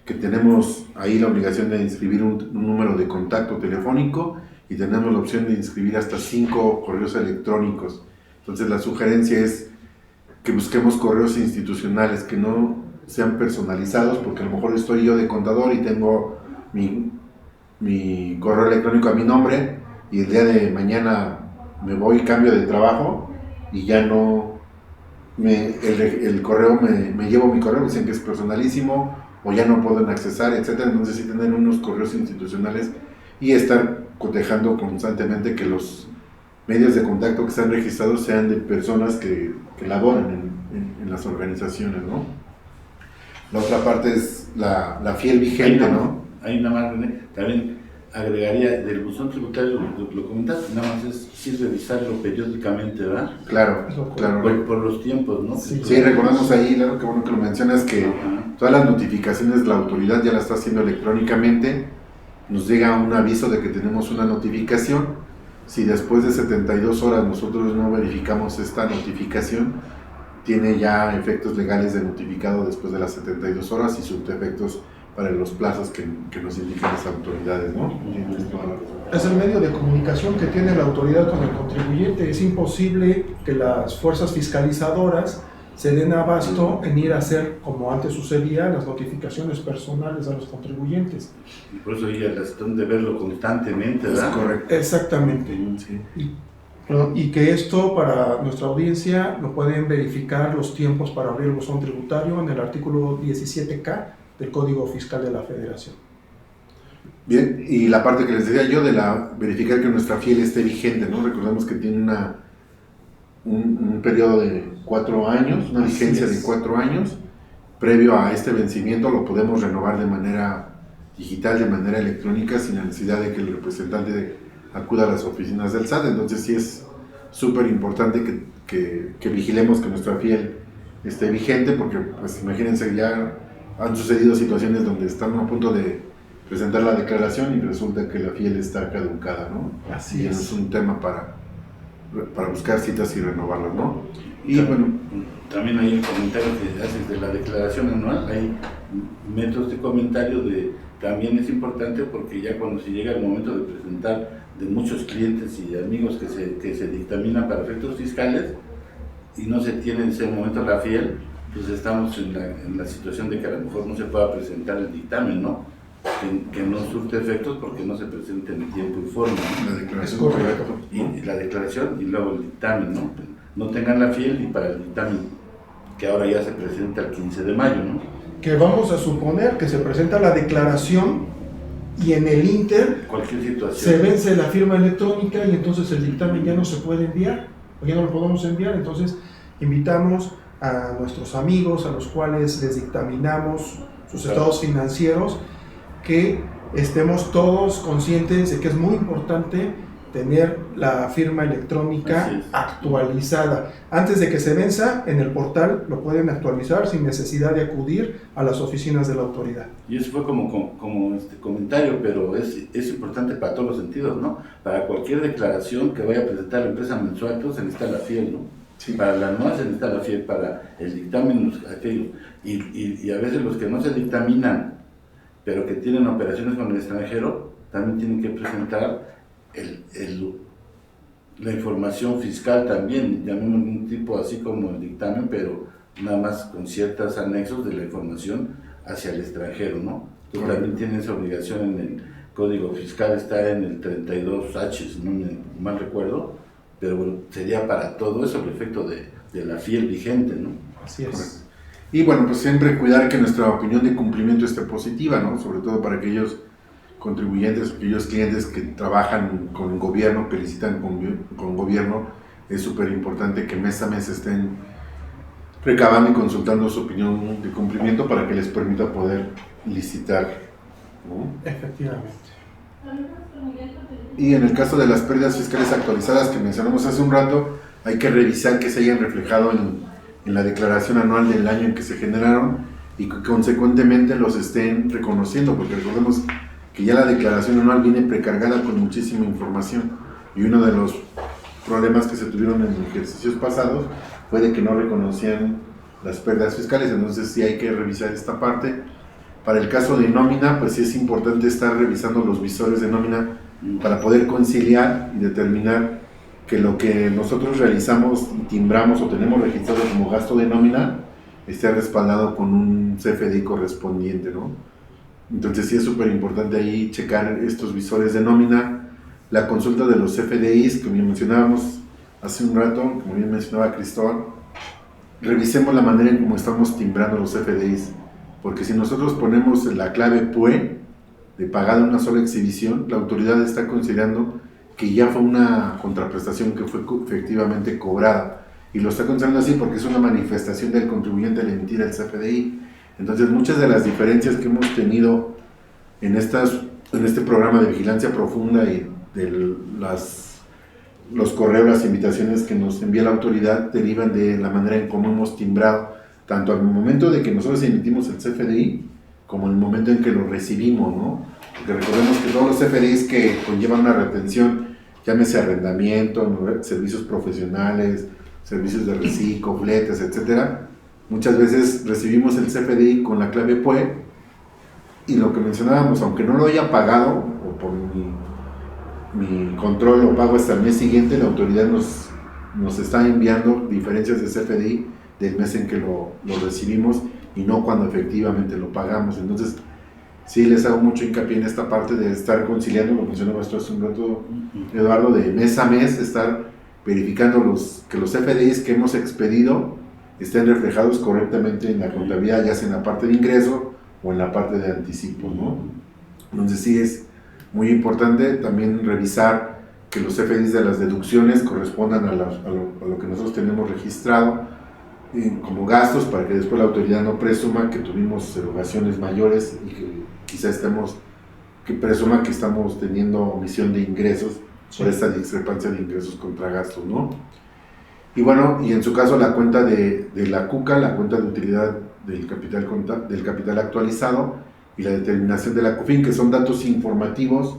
que tenemos ahí la obligación de inscribir un número de contacto telefónico y tenemos la opción de inscribir hasta 5 correos electrónicos. Entonces la sugerencia es que busquemos correos institucionales que no sean personalizados, porque a lo mejor estoy yo de contador y tengo mi correo electrónico a mi nombre y el día de mañana me voy y cambio de trabajo y ya no el correo me llevo mi correo, me dicen que es personalísimo o ya no pueden accesar, etcétera. Entonces sí tener unos correos institucionales y estar cotejando constantemente que los medios de contacto que están registrados sean de personas que laboran en las organizaciones, ¿no? La otra parte es la fiel vigente, ¿no? Ahí nada más, René, también agregaría del buzón tributario, lo comentaste, nada más es sí revisarlo periódicamente, ¿verdad? Claro. Por los tiempos, ¿no? Sí, Recordamos ahí, claro, que bueno que lo mencionas, que todas las notificaciones la autoridad ya la está haciendo electrónicamente, nos llega un aviso de que tenemos una notificación. Si después de 72 horas nosotros no verificamos esta notificación, tiene ya efectos legales de notificado después de las 72 horas y surte efectos para los plazos que nos indican las autoridades, ¿no? Es el medio de comunicación que tiene la autoridad con el contribuyente. Es imposible que las fuerzas fiscalizadoras se den abasto en ir a hacer, como antes sucedía, las notificaciones personales a los contribuyentes. Y por eso ya la cuestión de verlo constantemente, ¿verdad? Es correcto. Exactamente. Sí. Y que esto para nuestra audiencia lo pueden verificar los tiempos para abrir el buzón tributario en el artículo 17K del Código Fiscal de la Federación. Bien, y la parte que les decía yo de verificar que nuestra fiel esté vigente, ¿no? Recordemos que tiene un periodo de 4 años, una vigencia de 4 años. Previo a este vencimiento lo podemos renovar de manera digital, de manera electrónica, sin la necesidad de que el representante acuda a las oficinas del SAT. Entonces sí es súper importante que vigilemos que nuestra fiel esté vigente, porque pues imagínense, ya han sucedido situaciones donde están a punto de presentar la declaración y resulta que la fiel está caducada, ¿no? Así y es. Es un tema para buscar citas y renovarlas, ¿no? Y También hay el comentario que haces de la declaración anual, hay métodos de comentario también es importante, porque ya cuando se llega el momento de presentar de muchos clientes y amigos que se dictaminan para efectos fiscales y no se tiene en ese momento la fiel, pues estamos en la situación de que a lo mejor no se pueda presentar el dictamen, ¿no? Que no surte efectos porque no se presente en tiempo y forma, ¿no? la declaración, Es correcto. ¿no? Y la declaración y luego el dictamen, ¿no? No tengan la fiel y para el dictamen, que ahora ya se presenta el 15 de mayo, ¿no? Que vamos a suponer que se presenta la declaración y en el Inter Cualquier se situación. vence la firma electrónica y entonces el dictamen ya no se puede enviar o ya no lo podemos enviar. Entonces invitamos a nuestros amigos a los cuales les dictaminamos sus estados financieros que estemos todos conscientes de que es muy importante tener la firma electrónica actualizada. Antes de que se venza, en el portal lo pueden actualizar sin necesidad de acudir a las oficinas de la autoridad. Y eso fue como comentario, pero es importante para todos los sentidos, ¿no? Para cualquier declaración que vaya a presentar la empresa mensual, pues se necesita la fiel, ¿no? Sí. Para la anual se necesita la fiel, para el dictamen, aquello. Y a veces los que no se dictaminan, pero que tienen operaciones con el extranjero, también tienen que presentar la información fiscal también, llamémoslo un tipo así como el dictamen, pero nada más con ciertos anexos de la información hacia el extranjero, ¿no? Entonces también tienen esa obligación en el Código Fiscal, está en el 32H, si no me mal recuerdo, pero bueno, sería para todo eso el efecto de la fiel vigente, ¿no? Así es. Y bueno, pues siempre cuidar que nuestra opinión de cumplimiento esté positiva, ¿no? Sobre todo para aquellos contribuyentes, aquellos clientes que trabajan con el gobierno, que licitan con gobierno, es súper importante que mes a mes estén recabando y consultando su opinión de cumplimiento para que les permita poder licitar, ¿no? Efectivamente. Y en el caso de las pérdidas fiscales actualizadas que mencionamos hace un rato, hay que revisar que se hayan reflejado en la declaración anual del año en que se generaron y que consecuentemente los estén reconociendo, porque recordemos que ya la declaración anual viene precargada con muchísima información, y uno de los problemas que se tuvieron en ejercicios pasados fue de que no reconocían las pérdidas fiscales. Entonces sí hay que revisar esta parte. Para el caso de nómina, pues sí es importante estar revisando los visores de nómina para poder conciliar y determinar que lo que nosotros realizamos y timbramos o tenemos registrado como gasto de nómina esté respaldado con un CFDI correspondiente, ¿no? Entonces sí es súper importante ahí checar estos visores de nómina, la consulta de los CFDIs que bien mencionábamos hace un rato, como bien mencionaba Cristóbal. Revisemos la manera en cómo estamos timbrando los CFDIs, porque si nosotros ponemos la clave PUE de pagada una sola exhibición, la autoridad está considerando que ya fue una contraprestación que fue efectivamente cobrada, y lo está considerando así porque es una manifestación del contribuyente al emitir el CFDI. Entonces muchas de las diferencias que hemos tenido en este programa de vigilancia profunda y de los correos, las invitaciones que nos envía la autoridad derivan de la manera en cómo hemos timbrado, tanto al momento de que nosotros emitimos el CFDI, como en el momento en que lo recibimos, ¿no? Porque recordemos que todos los CFDIs que conllevan una retención, llámese arrendamiento, servicios profesionales, servicios de reciclo, fletes, etcétera, muchas veces recibimos el CFDI con la clave PUE, y lo que mencionábamos, aunque no lo haya pagado, o por mi control lo pago hasta el mes siguiente, la autoridad nos está enviando diferencias de CFDI del mes en que lo recibimos y no cuando efectivamente lo pagamos. Entonces sí les hago mucho hincapié en esta parte de estar conciliando, lo mencionaba hace un rato Eduardo, de mes a mes estar verificando que los CFDIs que hemos expedido estén reflejados correctamente en la contabilidad, ya sea en la parte de ingreso o en la parte de anticipo, ¿no? Entonces sí es muy importante también revisar que los CFDIs de las deducciones correspondan a lo que nosotros tenemos registrado como gastos, para que después la autoridad no presuma que tuvimos erogaciones mayores y que quizá presuma que estamos teniendo omisión de ingresos por esta discrepancia de ingresos contra gastos, ¿no? Y bueno, y en su caso la cuenta de la CUCA, la cuenta de utilidad del capital actualizado, y la determinación de la CUFIN, que son datos informativos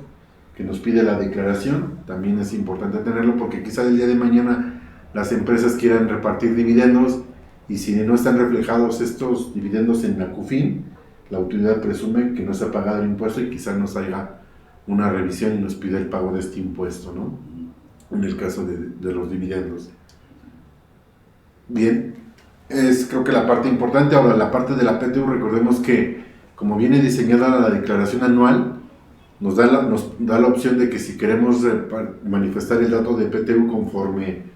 que nos pide la declaración. También es importante tenerlo porque quizá el día de mañana las empresas quieran repartir dividendos, y si no están reflejados estos dividendos en la CUFIN, la autoridad presume que no se ha pagado el impuesto y quizá nos haga una revisión y nos pida el pago de este impuesto, ¿no? En el caso de los dividendos. Bien, es creo que la parte importante. Ahora, la parte de la PTU, recordemos que como viene diseñada la declaración anual, nos da la opción de que si queremos manifestar el dato de PTU conforme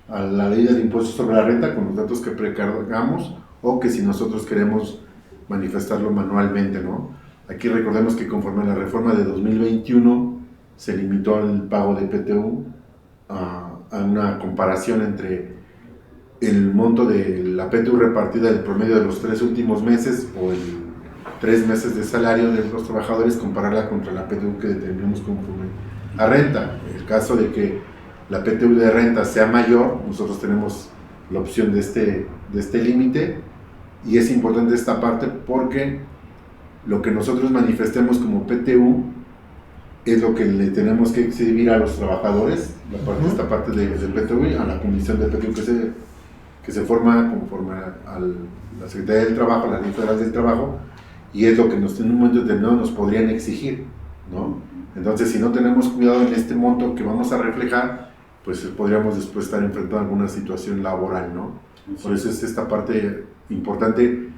a la ley del impuesto sobre la renta, con los datos que precargamos, o que si nosotros queremos manifestarlo manualmente, ¿no? Aquí recordemos que conforme a la reforma de 2021 se limitó el pago de PTU a una comparación entre el monto de la PTU repartida del promedio de los 3 últimos meses o el 3 meses de salario de los trabajadores, compararla contra la PTU que determinamos conforme a renta. En el caso de que la PTU de renta sea mayor, nosotros tenemos la opción de este límite, y es importante esta parte porque lo que nosotros manifestemos como PTU es lo que le tenemos que exhibir a los trabajadores, esta parte de PTU, a la comisión de PTU que se forma conforme a la Secretaría del Trabajo, a la Ley Federal del Trabajo, y es lo que en un momento determinado nos podrían exigir, ¿no? Entonces, si no tenemos cuidado en este monto que vamos a reflejar, pues podríamos después estar enfrentando alguna situación laboral, ¿no? Por eso es esta parte importante,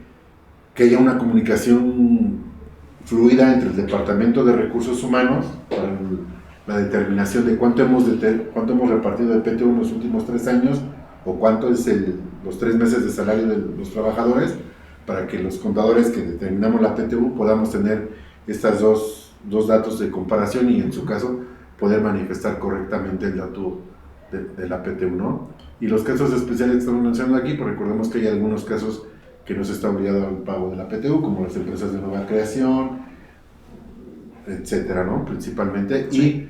que haya una comunicación fluida entre el Departamento de Recursos Humanos para la determinación de cuánto hemos repartido de PTU en los últimos 3 años, o cuánto es los 3 meses de salario de los trabajadores, para que los contadores que determinamos la PTU podamos tener estas dos dos datos de comparación y en su caso poder manifestar correctamente el dato de la PTU, ¿no? Y los casos especiales que estamos mencionando aquí, pues recordemos que hay algunos casos que no se está obligado al pago de la PTU, como las empresas de nueva creación, etcétera, ¿no? Principalmente, y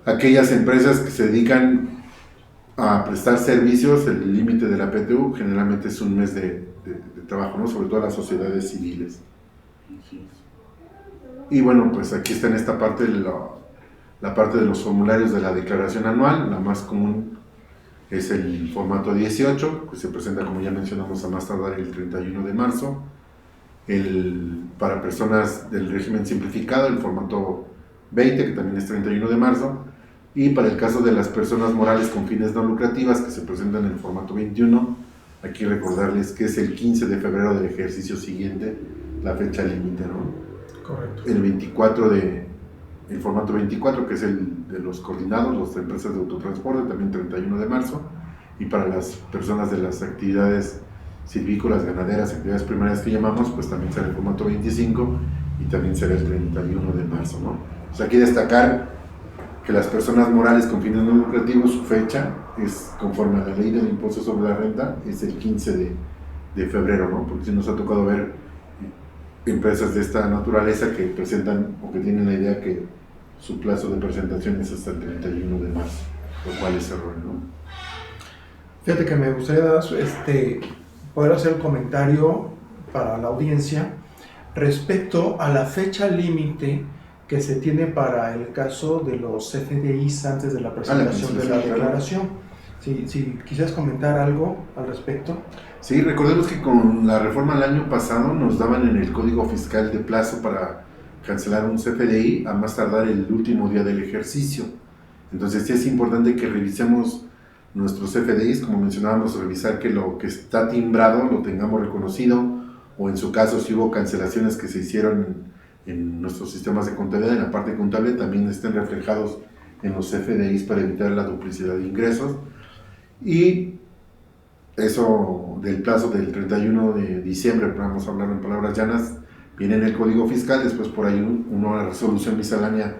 aquellas empresas que se dedican a prestar servicios, el límite de la PTU generalmente es un mes de trabajo, ¿no? Sobre todo las sociedades civiles. Y bueno, pues aquí está en esta parte la parte de los formularios de la declaración anual. La más común es el formato 18, que se presenta, como ya mencionamos, a más tardar el 31 de marzo. Para personas del régimen simplificado, el formato 20, que también es 31 de marzo. Y para el caso de las personas morales con fines no lucrativas, que se presentan en el formato 21, aquí recordarles que es el 15 de febrero del ejercicio siguiente, la fecha límite, ¿no? Correcto. El formato 24, que es el de los coordinados, las empresas de autotransporte, también 31 de marzo. Y para las personas de las actividades silvícolas, ganaderas, actividades primarias que llamamos, pues también será el formato 25 y también será el 31 de marzo, ¿no? Pues aquí destacar que las personas morales con fines no lucrativos, su fecha es conforme a la ley del impuesto sobre la renta, es el 15 de febrero, ¿no? Porque sí nos ha tocado ver empresas de esta naturaleza que presentan o que tienen la idea que su plazo de presentación es hasta el 31 de marzo, lo cual es error, ¿no? Fíjate que me gustaría poder hacer un comentario para la audiencia respecto a la fecha límite que se tiene para el caso de los CFDIs antes de la presentación de la declaración. Si quisieras comentar algo al respecto. Sí, recordemos que con la reforma del año pasado nos daban en el Código Fiscal de plazo para cancelar un CFDI a más tardar el último día del ejercicio. Entonces sí es importante que revisemos nuestros CFDIs, como mencionábamos, revisar que lo que está timbrado lo tengamos reconocido, o en su caso si hubo cancelaciones que se hicieron en nuestros sistemas de contabilidad, en la parte contable, también estén reflejados en los CFDIs para evitar la duplicidad de ingresos. Y eso del plazo del 31 de diciembre, vamos a hablar en palabras llanas, viene en el Código Fiscal. Después por ahí una resolución miscelánea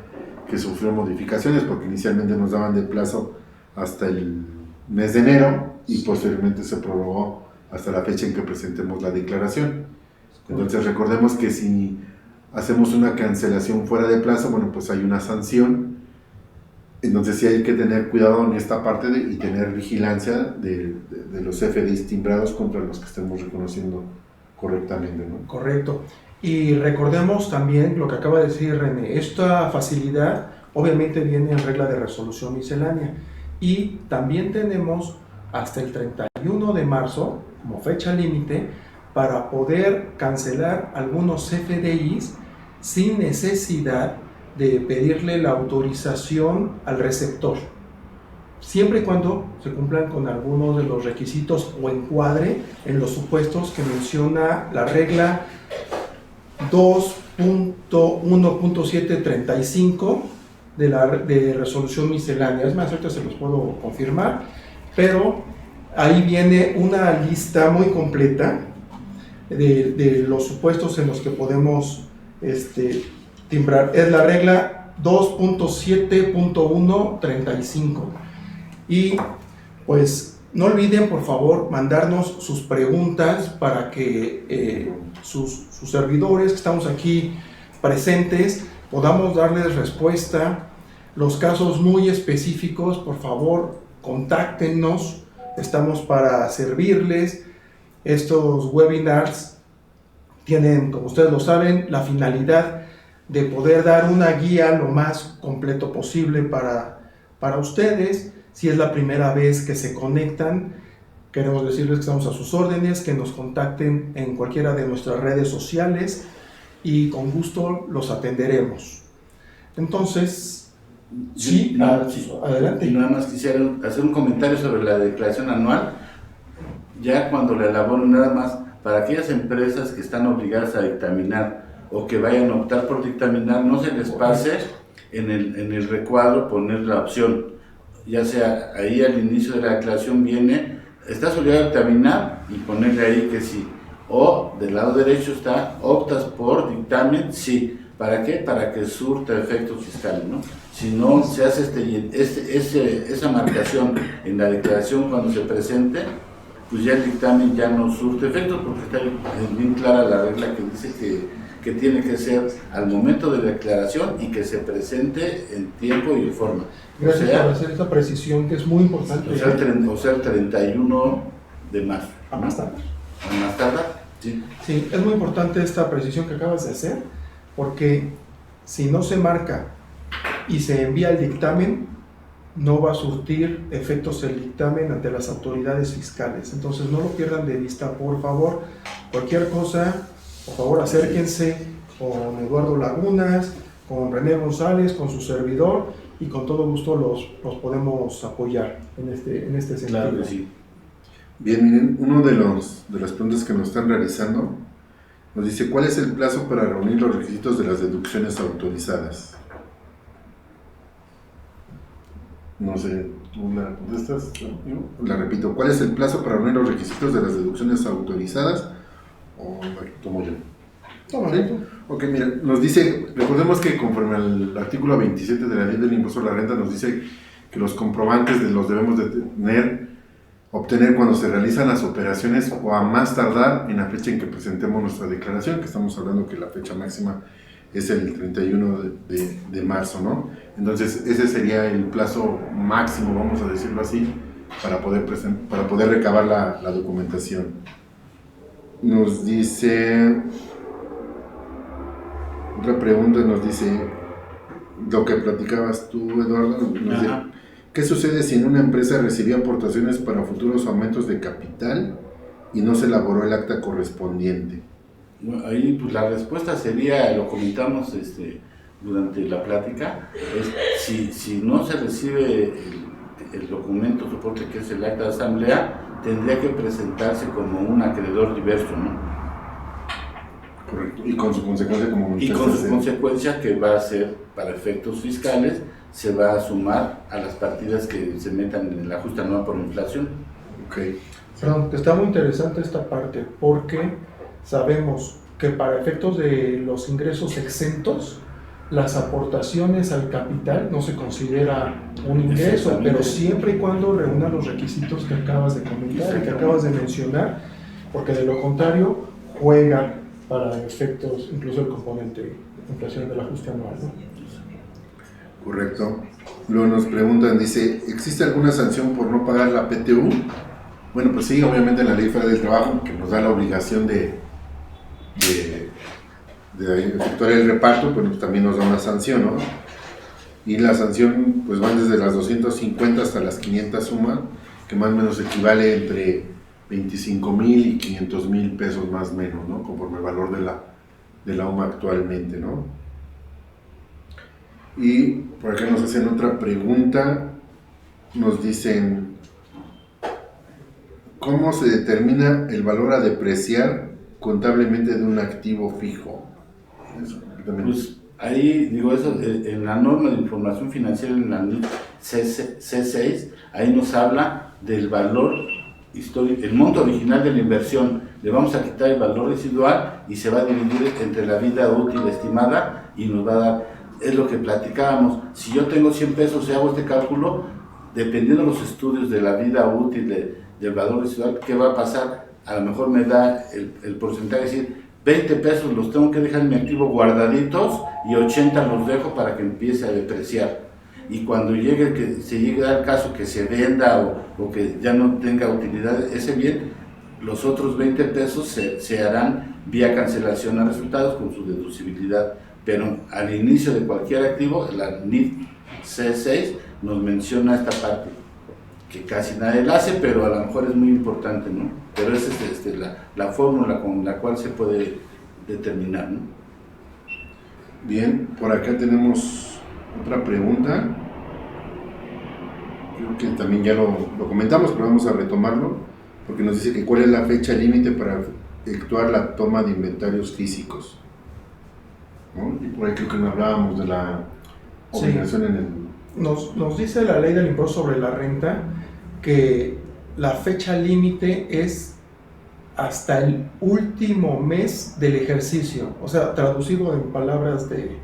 que sufrió modificaciones, porque inicialmente nos daban de plazo hasta el mes de enero y posteriormente se prorrogó hasta la fecha en que presentemos la declaración. Entonces recordemos que si hacemos una cancelación fuera de plazo, bueno, pues hay una sanción. Entonces sí hay que tener cuidado en esta parte y tener vigilancia de los CFDIs timbrados contra los que estemos reconociendo correctamente, ¿no? Correcto. Y recordemos también lo que acaba de decir René, esta facilidad obviamente viene en regla de resolución miscelánea y también tenemos hasta el 31 de marzo como fecha límite para poder cancelar algunos CFDIs sin necesidad de pedirle la autorización al receptor, siempre y cuando se cumplan con algunos de los requisitos o encuadre en los supuestos que menciona la regla 2.1.735 de resolución miscelánea. Es más, ahorita se los puedo confirmar, pero ahí viene una lista muy completa de los supuestos en los que podemos timbrar. Es la regla 2.7.135 y pues no olviden por favor mandarnos sus preguntas para que sus servidores que estamos aquí presentes podamos darles respuesta. Los casos muy específicos, por favor contáctenos, estamos para servirles. Estos webinars tienen, como ustedes lo saben, la finalidad de poder dar una guía lo más completo posible para ustedes. Si es la primera vez que se conectan, queremos decirles que estamos a sus órdenes, que nos contacten en cualquiera de nuestras redes sociales y con gusto los atenderemos. Entonces, sí, adelante. Y nada más quisiera hacer un comentario sobre la declaración anual, ya cuando la elaboren, nada más para aquellas empresas que están obligadas a dictaminar o que vayan a optar por dictaminar, no se les pase en el recuadro poner la opción, ya sea ahí al inicio de la declaración viene, estás obligado a dictaminar y ponerle ahí que sí, o del lado derecho está, optas por dictamen, sí, ¿Para qué? Para que surta efectos fiscales, ¿no? Si no se hace esa marcación en la declaración cuando se presente, pues ya el dictamen ya no surte efectos, porque está bien clara la regla que dice que tiene que ser al momento de la declaración y que se presente en tiempo y forma. Gracias por hacer esta precisión que es muy importante. O sea, el 31 de marzo. A más tardar. A más tardar, sí. Sí, es muy importante esta precisión que acabas de hacer, porque si no se marca y se envía el dictamen, no va a surtir efectos el dictamen ante las autoridades fiscales. Entonces no lo pierdan de vista, por favor. Cualquier cosa, por favor acérquense con Eduardo Lagunas, con René González, con su servidor, y con todo gusto los podemos apoyar en este sentido. Claro que sí. Bien, miren, uno de las preguntas que nos están realizando nos dice: ¿cuál es el plazo para reunir los requisitos de las deducciones autorizadas? No sé, ¿tú la contestas? ¿No? La repito: ¿cuál es el plazo para reunir los requisitos de las deducciones autorizadas? ¿O la tomo yo? Toma, ¿Sí? ¿no? Ok, mira, nos dice, recordemos que conforme al artículo 27 de la Ley del Impuesto a la Renta, nos dice que los comprobantes los debemos de obtener cuando se realizan las operaciones o a más tardar en la fecha en que presentemos nuestra declaración, que estamos hablando que la fecha máxima es el 31 de marzo, ¿no? Entonces ese sería el plazo máximo, vamos a decirlo así, para poder recabar la documentación. Nos dice, otra pregunta nos dice, lo que platicabas tú, Eduardo, nos dice, ¿qué sucede si en una empresa recibió aportaciones para futuros aumentos de capital y no se elaboró el acta correspondiente? Bueno, ahí pues la respuesta sería, lo comentamos durante la plática, es si no se recibe el documento soporte que es el acta de asamblea, tendría que presentarse como un acreedor diverso, ¿no? Correcto. Y con su consecuencia como... Y con su consecuencia que va a ser, para efectos fiscales, se va a sumar a las partidas que se metan en el ajuste anual por inflación. Ok. Perdón, que está muy interesante esta parte, porque sabemos que para efectos de los ingresos exentos, las aportaciones al capital no se considera un ingreso, pero siempre y cuando reúna los requisitos que acabas de comentar y que acabas de mencionar, porque de lo contrario juega para efectos incluso el componente de inflación del ajuste anual, ¿no? Correcto. Luego nos preguntan, dice, ¿existe alguna sanción por no pagar la PTU? Bueno, pues sí, obviamente en la Ley Federal del Trabajo, que nos da la obligación de efectuar el reparto, pues también nos da una sanción, ¿no? Y la sanción pues van desde las 250 hasta las 500 sumas, que más o menos equivale entre 25,000 y 500,000 pesos más o menos, ¿no? Conforme el valor de la UMA actualmente, ¿no? Y por acá nos hacen otra pregunta, nos dicen, ¿cómo se determina el valor a depreciar contablemente de un activo fijo? Pues ahí, digo, eso en la norma de información financiera, en la NIF C6, ahí nos habla del valor histórico, el monto original de la inversión. Le vamos a quitar el valor residual y se va a dividir entre la vida útil estimada y nos va a dar, es lo que platicábamos, si yo tengo 100 pesos y hago este cálculo, dependiendo de los estudios de la vida útil del valor residual, ¿qué va a pasar? A lo mejor me da el porcentaje, es decir, 20 pesos los tengo que dejar en mi activo guardaditos y 80 los dejo para que empiece a depreciar. Y cuando se llegue al caso que se venda o que ya no tenga utilidad ese bien, los otros 20 pesos se harán vía cancelación a resultados con su deducibilidad. Pero al inicio de cualquier activo, la NIF C6 nos menciona esta parte, que casi nadie la hace, pero a lo mejor es muy importante, ¿no? Pero esa es la fórmula con la cual se puede determinar, ¿no? Bien, por acá tenemos otra pregunta. Creo que también ya lo comentamos, pero vamos a retomarlo, porque nos dice que cuál es la fecha límite para efectuar la toma de inventarios físicos, ¿no? Y por ahí creo que no hablábamos de la obligación en el... Nos dice la Ley del Impuesto sobre la Renta que la fecha límite es hasta el último mes del ejercicio. O sea, traducido en palabras de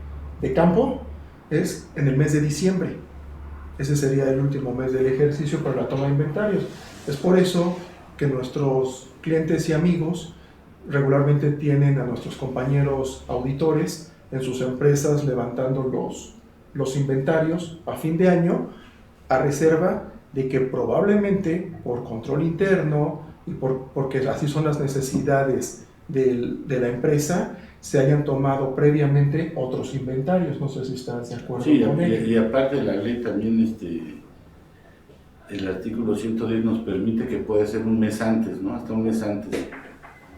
campo, es en el mes de diciembre. Ese sería el último mes del ejercicio para la toma de inventarios. Es por eso que nuestros clientes y amigos regularmente tienen a nuestros compañeros auditores en sus empresas levantando los inventarios a fin de año, a reserva de que probablemente por control interno y porque así son las necesidades de la empresa, se hayan tomado previamente otros inventarios. No sé si estás de acuerdo con ello. Y aparte de la ley también el artículo 110 nos permite que puede ser un mes antes, ¿no? Hasta un mes antes.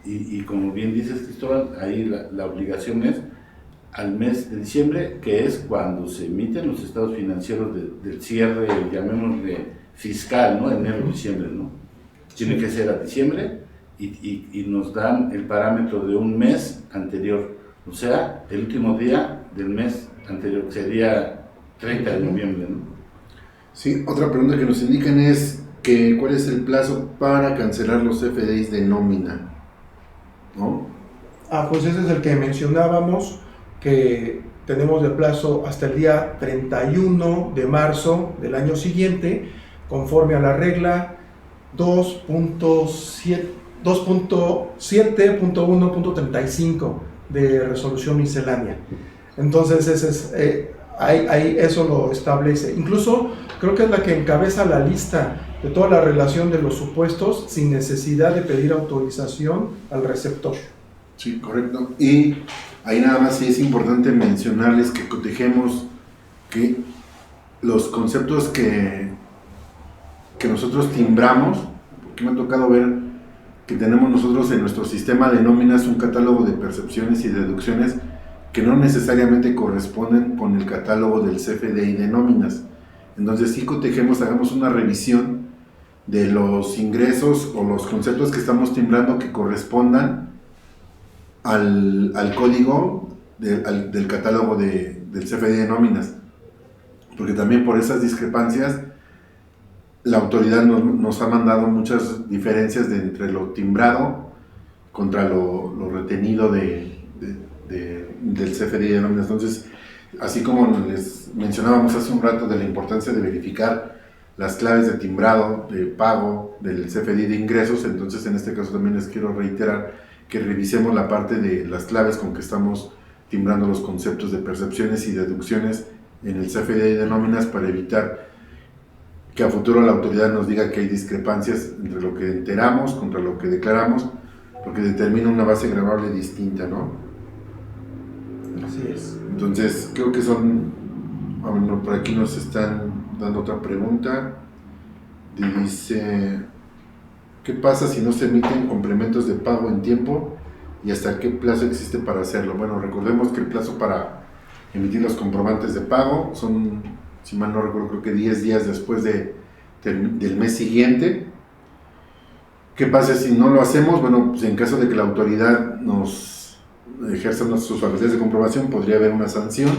Y como bien dices, Cristóbal, ahí la obligación es al mes de diciembre, que es cuando se emiten los estados financieros del cierre, llamémosle fiscal, ¿no? Enero-diciembre, ¿no? Tiene que ser a diciembre y nos dan el parámetro de un mes anterior, o sea, el último día del mes anterior, que sería 30 de noviembre, ¿no? Sí, otra pregunta que nos indican es que ¿cuál es el plazo para cancelar los CFDIs de nómina? ¿No? Pues ese es el que mencionábamos, que tenemos de plazo hasta el día 31 de marzo del año siguiente, conforme a la regla 2.7.1.35 de resolución miscelánea. Entonces ese es, ahí eso lo establece. Incluso creo que es la que encabeza la lista de toda la relación de los supuestos sin necesidad de pedir autorización al receptor. Sí, correcto. Y ahí nada más sí es importante mencionarles que cotejemos que los conceptos que nosotros timbramos, porque me ha tocado ver que tenemos nosotros en nuestro sistema de nóminas un catálogo de percepciones y deducciones que no necesariamente corresponden con el catálogo del CFDI de nóminas. Entonces sí cotejemos, hagamos una revisión de los ingresos o los conceptos que estamos timbrando que correspondan al código del catálogo del CFDI de nóminas, porque también por esas discrepancias la autoridad nos ha mandado muchas diferencias entre lo timbrado contra lo retenido del CFDI de nóminas. Entonces, así como les mencionábamos hace un rato de la importancia de verificar las claves de timbrado, de pago del CFDI de ingresos, entonces en este caso también les quiero reiterar que revisemos la parte de las claves con que estamos timbrando los conceptos de percepciones y deducciones en el CFDI de nóminas para evitar que a futuro la autoridad nos diga que hay discrepancias entre lo que enteramos contra lo que declaramos, porque determina una base gravable distinta, ¿no? Así es. Entonces, creo que bueno, por aquí nos están dando otra pregunta. Dice, ¿qué pasa si no se emiten complementos de pago en tiempo y hasta qué plazo existe para hacerlo? Bueno, recordemos que el plazo para emitir los comprobantes de pago son, si mal no recuerdo, creo que 10 días después del mes siguiente. ¿Qué pasa si no lo hacemos? Bueno, pues en caso de que la autoridad nos ejerza sus facultades de comprobación, podría haber una sanción.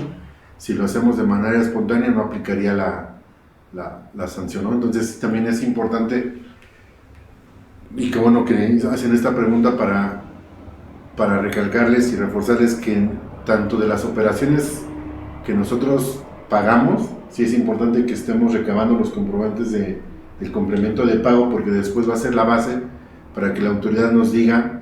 Si lo hacemos de manera espontánea, no aplicaría la sanción, ¿no? Entonces también es importante, y qué bueno que hacen esta pregunta para recalcarles y reforzarles que tanto de las operaciones que nosotros pagamos, sí es importante que estemos recabando los comprobantes del complemento de pago, porque después va a ser la base para que la autoridad nos diga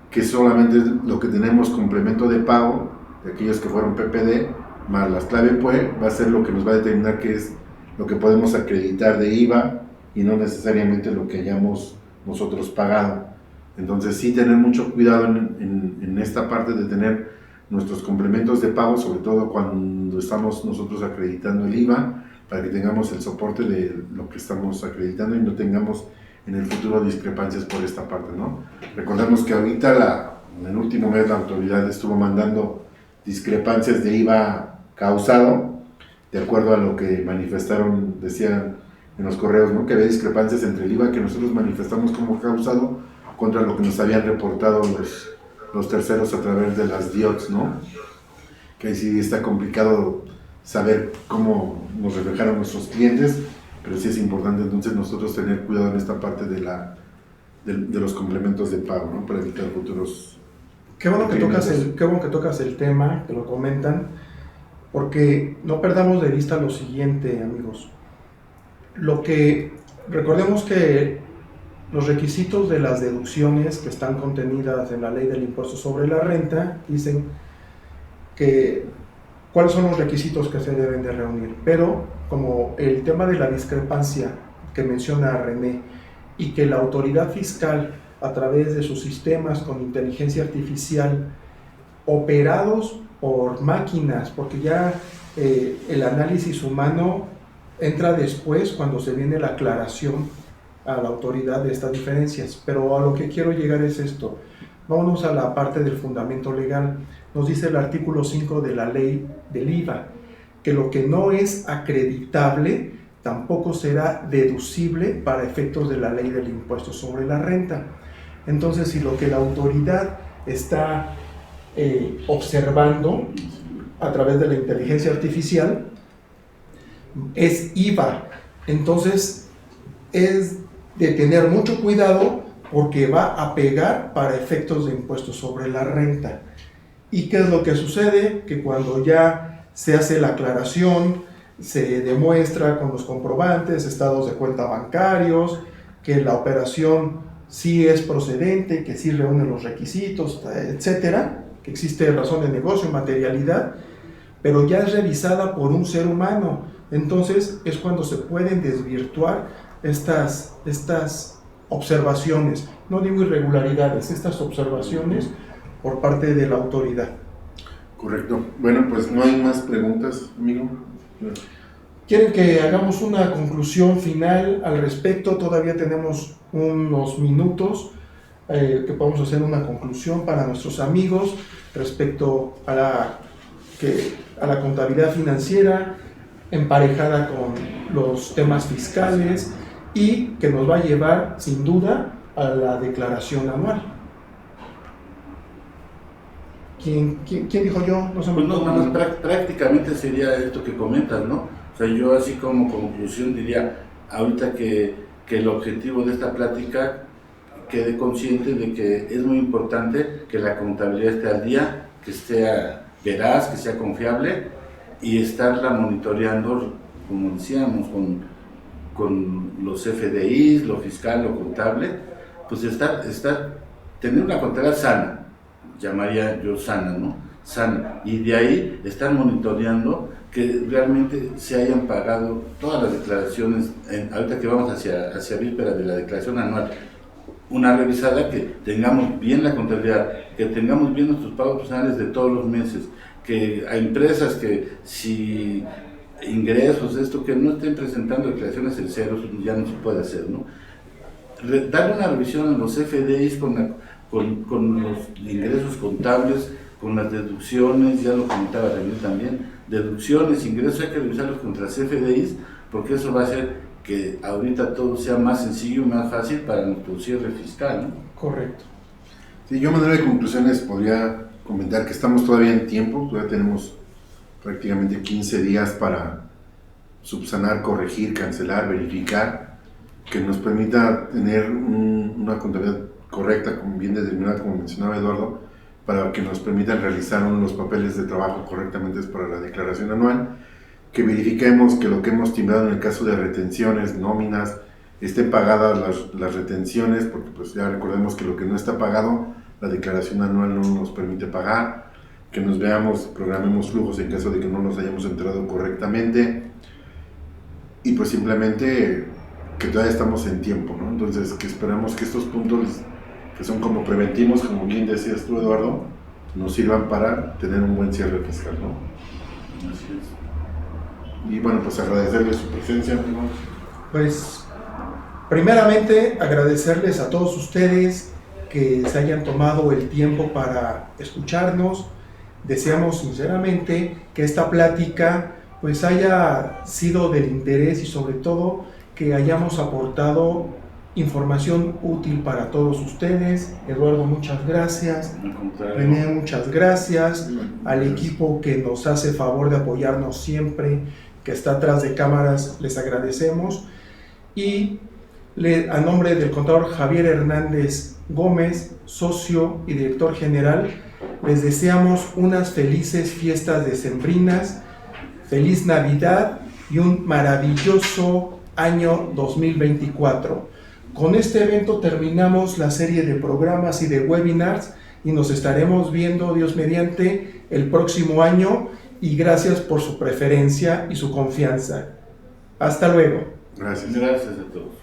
que solamente lo que tenemos complemento de pago, de aquellos que fueron PPD, más las clave PUE, va a ser lo que nos va a determinar qué es lo que podemos acreditar de IVA y no necesariamente lo que hayamos nosotros pagado. Entonces sí tener mucho cuidado en esta parte de tener nuestros complementos de pago, sobre todo cuando estamos nosotros acreditando el IVA, para que tengamos el soporte de lo que estamos acreditando y no tengamos en el futuro discrepancias por esta parte, ¿no? Recordemos que ahorita en el último mes la autoridad estuvo mandando discrepancias de IVA causado, de acuerdo a lo que manifestaron, decían en los correos, ¿no? Que había discrepancias entre el IVA que nosotros manifestamos como causado contra lo que nos habían reportado los terceros a través de las DIOTS, ¿no? Que ahí sí está complicado saber cómo nos reflejaron nuestros clientes, pero sí es importante entonces nosotros tener cuidado en esta parte de de los complementos de pago, ¿no? Para evitar futuros... Qué bueno que tocas el tema, que lo comentan, porque no perdamos de vista lo siguiente, amigos. Recordemos que los requisitos de las deducciones que están contenidas en la ley del impuesto sobre la renta dicen que cuáles son los requisitos que se deben de reunir, pero como el tema de la discrepancia que menciona René y que la autoridad fiscal a través de sus sistemas con inteligencia artificial operados por máquinas, porque ya el análisis humano entra después cuando se viene la aclaración a la autoridad de estas diferencias, pero a lo que quiero llegar es esto. Vámonos a la parte del fundamento legal. Nos dice el artículo 5 de la ley del IVA, que lo que no es acreditable tampoco será deducible para efectos de la ley del impuesto sobre la renta. Entonces, si lo que la autoridad está observando a través de la inteligencia artificial es IVA, entonces es de tener mucho cuidado porque va a pegar para efectos de impuestos sobre la renta. ¿Y qué es lo que sucede? Que cuando ya se hace la aclaración, se demuestra con los comprobantes, estados de cuenta bancarios, que la operación sí es procedente, que sí reúne los requisitos, etcétera, que existe razón de negocio, materialidad, pero ya es revisada por un ser humano. Entonces es cuando se pueden desvirtuar estas observaciones, no digo irregularidades, estas observaciones por parte de la autoridad. Correcto. Bueno, pues no hay más preguntas, amigo. ¿Quieren que hagamos una conclusión final al respecto? Todavía tenemos unos minutos que podamos hacer una conclusión para nuestros amigos respecto a la contabilidad financiera emparejada con los temas fiscales y que nos va a llevar sin duda a la declaración anual. ¿Quién dijo yo? Pues prácticamente sería esto que comentas, ¿no? O sea, yo así como conclusión diría, ahorita que el objetivo de esta plática quede consciente de que es muy importante que la contabilidad esté al día, que sea veraz, que sea confiable y estarla monitoreando, como decíamos, con los FDIs, lo fiscal, lo contable, pues tener una contabilidad sana, llamaría yo sana, ¿no? Sana, y de ahí estar monitoreando que realmente se hayan pagado todas las declaraciones, ahorita que vamos hacia víspera de la declaración anual, una revisada, que tengamos bien la contabilidad, que tengamos bien nuestros pagos personales de todos los meses, que hay empresas que si ingresos, esto, que no estén presentando declaraciones en ceros, ya no se puede hacer, ¿no? Darle una revisión a los FDIs con los ingresos contables, con las deducciones, ya lo comentaba René también, deducciones, ingresos, hay que revisarlos contra las FDIs, porque eso va a hacer que ahorita todo sea más sencillo y más fácil para nuestro cierre fiscal, ¿no? Correcto. Sí, yo a manera de conclusiones podría comentar que estamos todavía en tiempo, todavía tenemos prácticamente 15 días para subsanar, corregir, cancelar, verificar, que nos permita tener una contabilidad correcta, bien determinada, como mencionaba Eduardo, para que nos permitan realizar los papeles de trabajo correctamente para la declaración anual, que verifiquemos que lo que hemos timbrado en el caso de retenciones, nóminas, estén pagadas las retenciones, porque pues ya recordemos que lo que no está pagado, la declaración anual no nos permite pagar, que nos veamos, programemos flujos en caso de que no nos hayamos enterado correctamente, y pues simplemente que todavía estamos en tiempo, ¿no? Entonces que esperamos que estos puntos, que son como preventivos, como bien decías tú, Eduardo, nos sirvan para tener un buen cierre fiscal, ¿no? Así es. Y bueno, pues agradecerles su presencia, ¿no? Pues primeramente agradecerles a todos ustedes que se hayan tomado el tiempo para escucharnos. Deseamos sinceramente que esta plática pues haya sido del interés y sobre todo que hayamos aportado información útil para todos ustedes. Eduardo, muchas gracias. René, muchas gracias. Al equipo que nos hace favor de apoyarnos siempre, que está atrás de cámaras, les agradecemos. Y A nombre del contador Javier Hernández Gómez, socio y director general, les deseamos unas felices fiestas decembrinas, feliz Navidad y un maravilloso año 2024. Con este evento terminamos la serie de programas y de webinars y nos estaremos viendo, Dios mediante, el próximo año, y gracias por su preferencia y su confianza. Hasta luego. Gracias. Gracias a todos.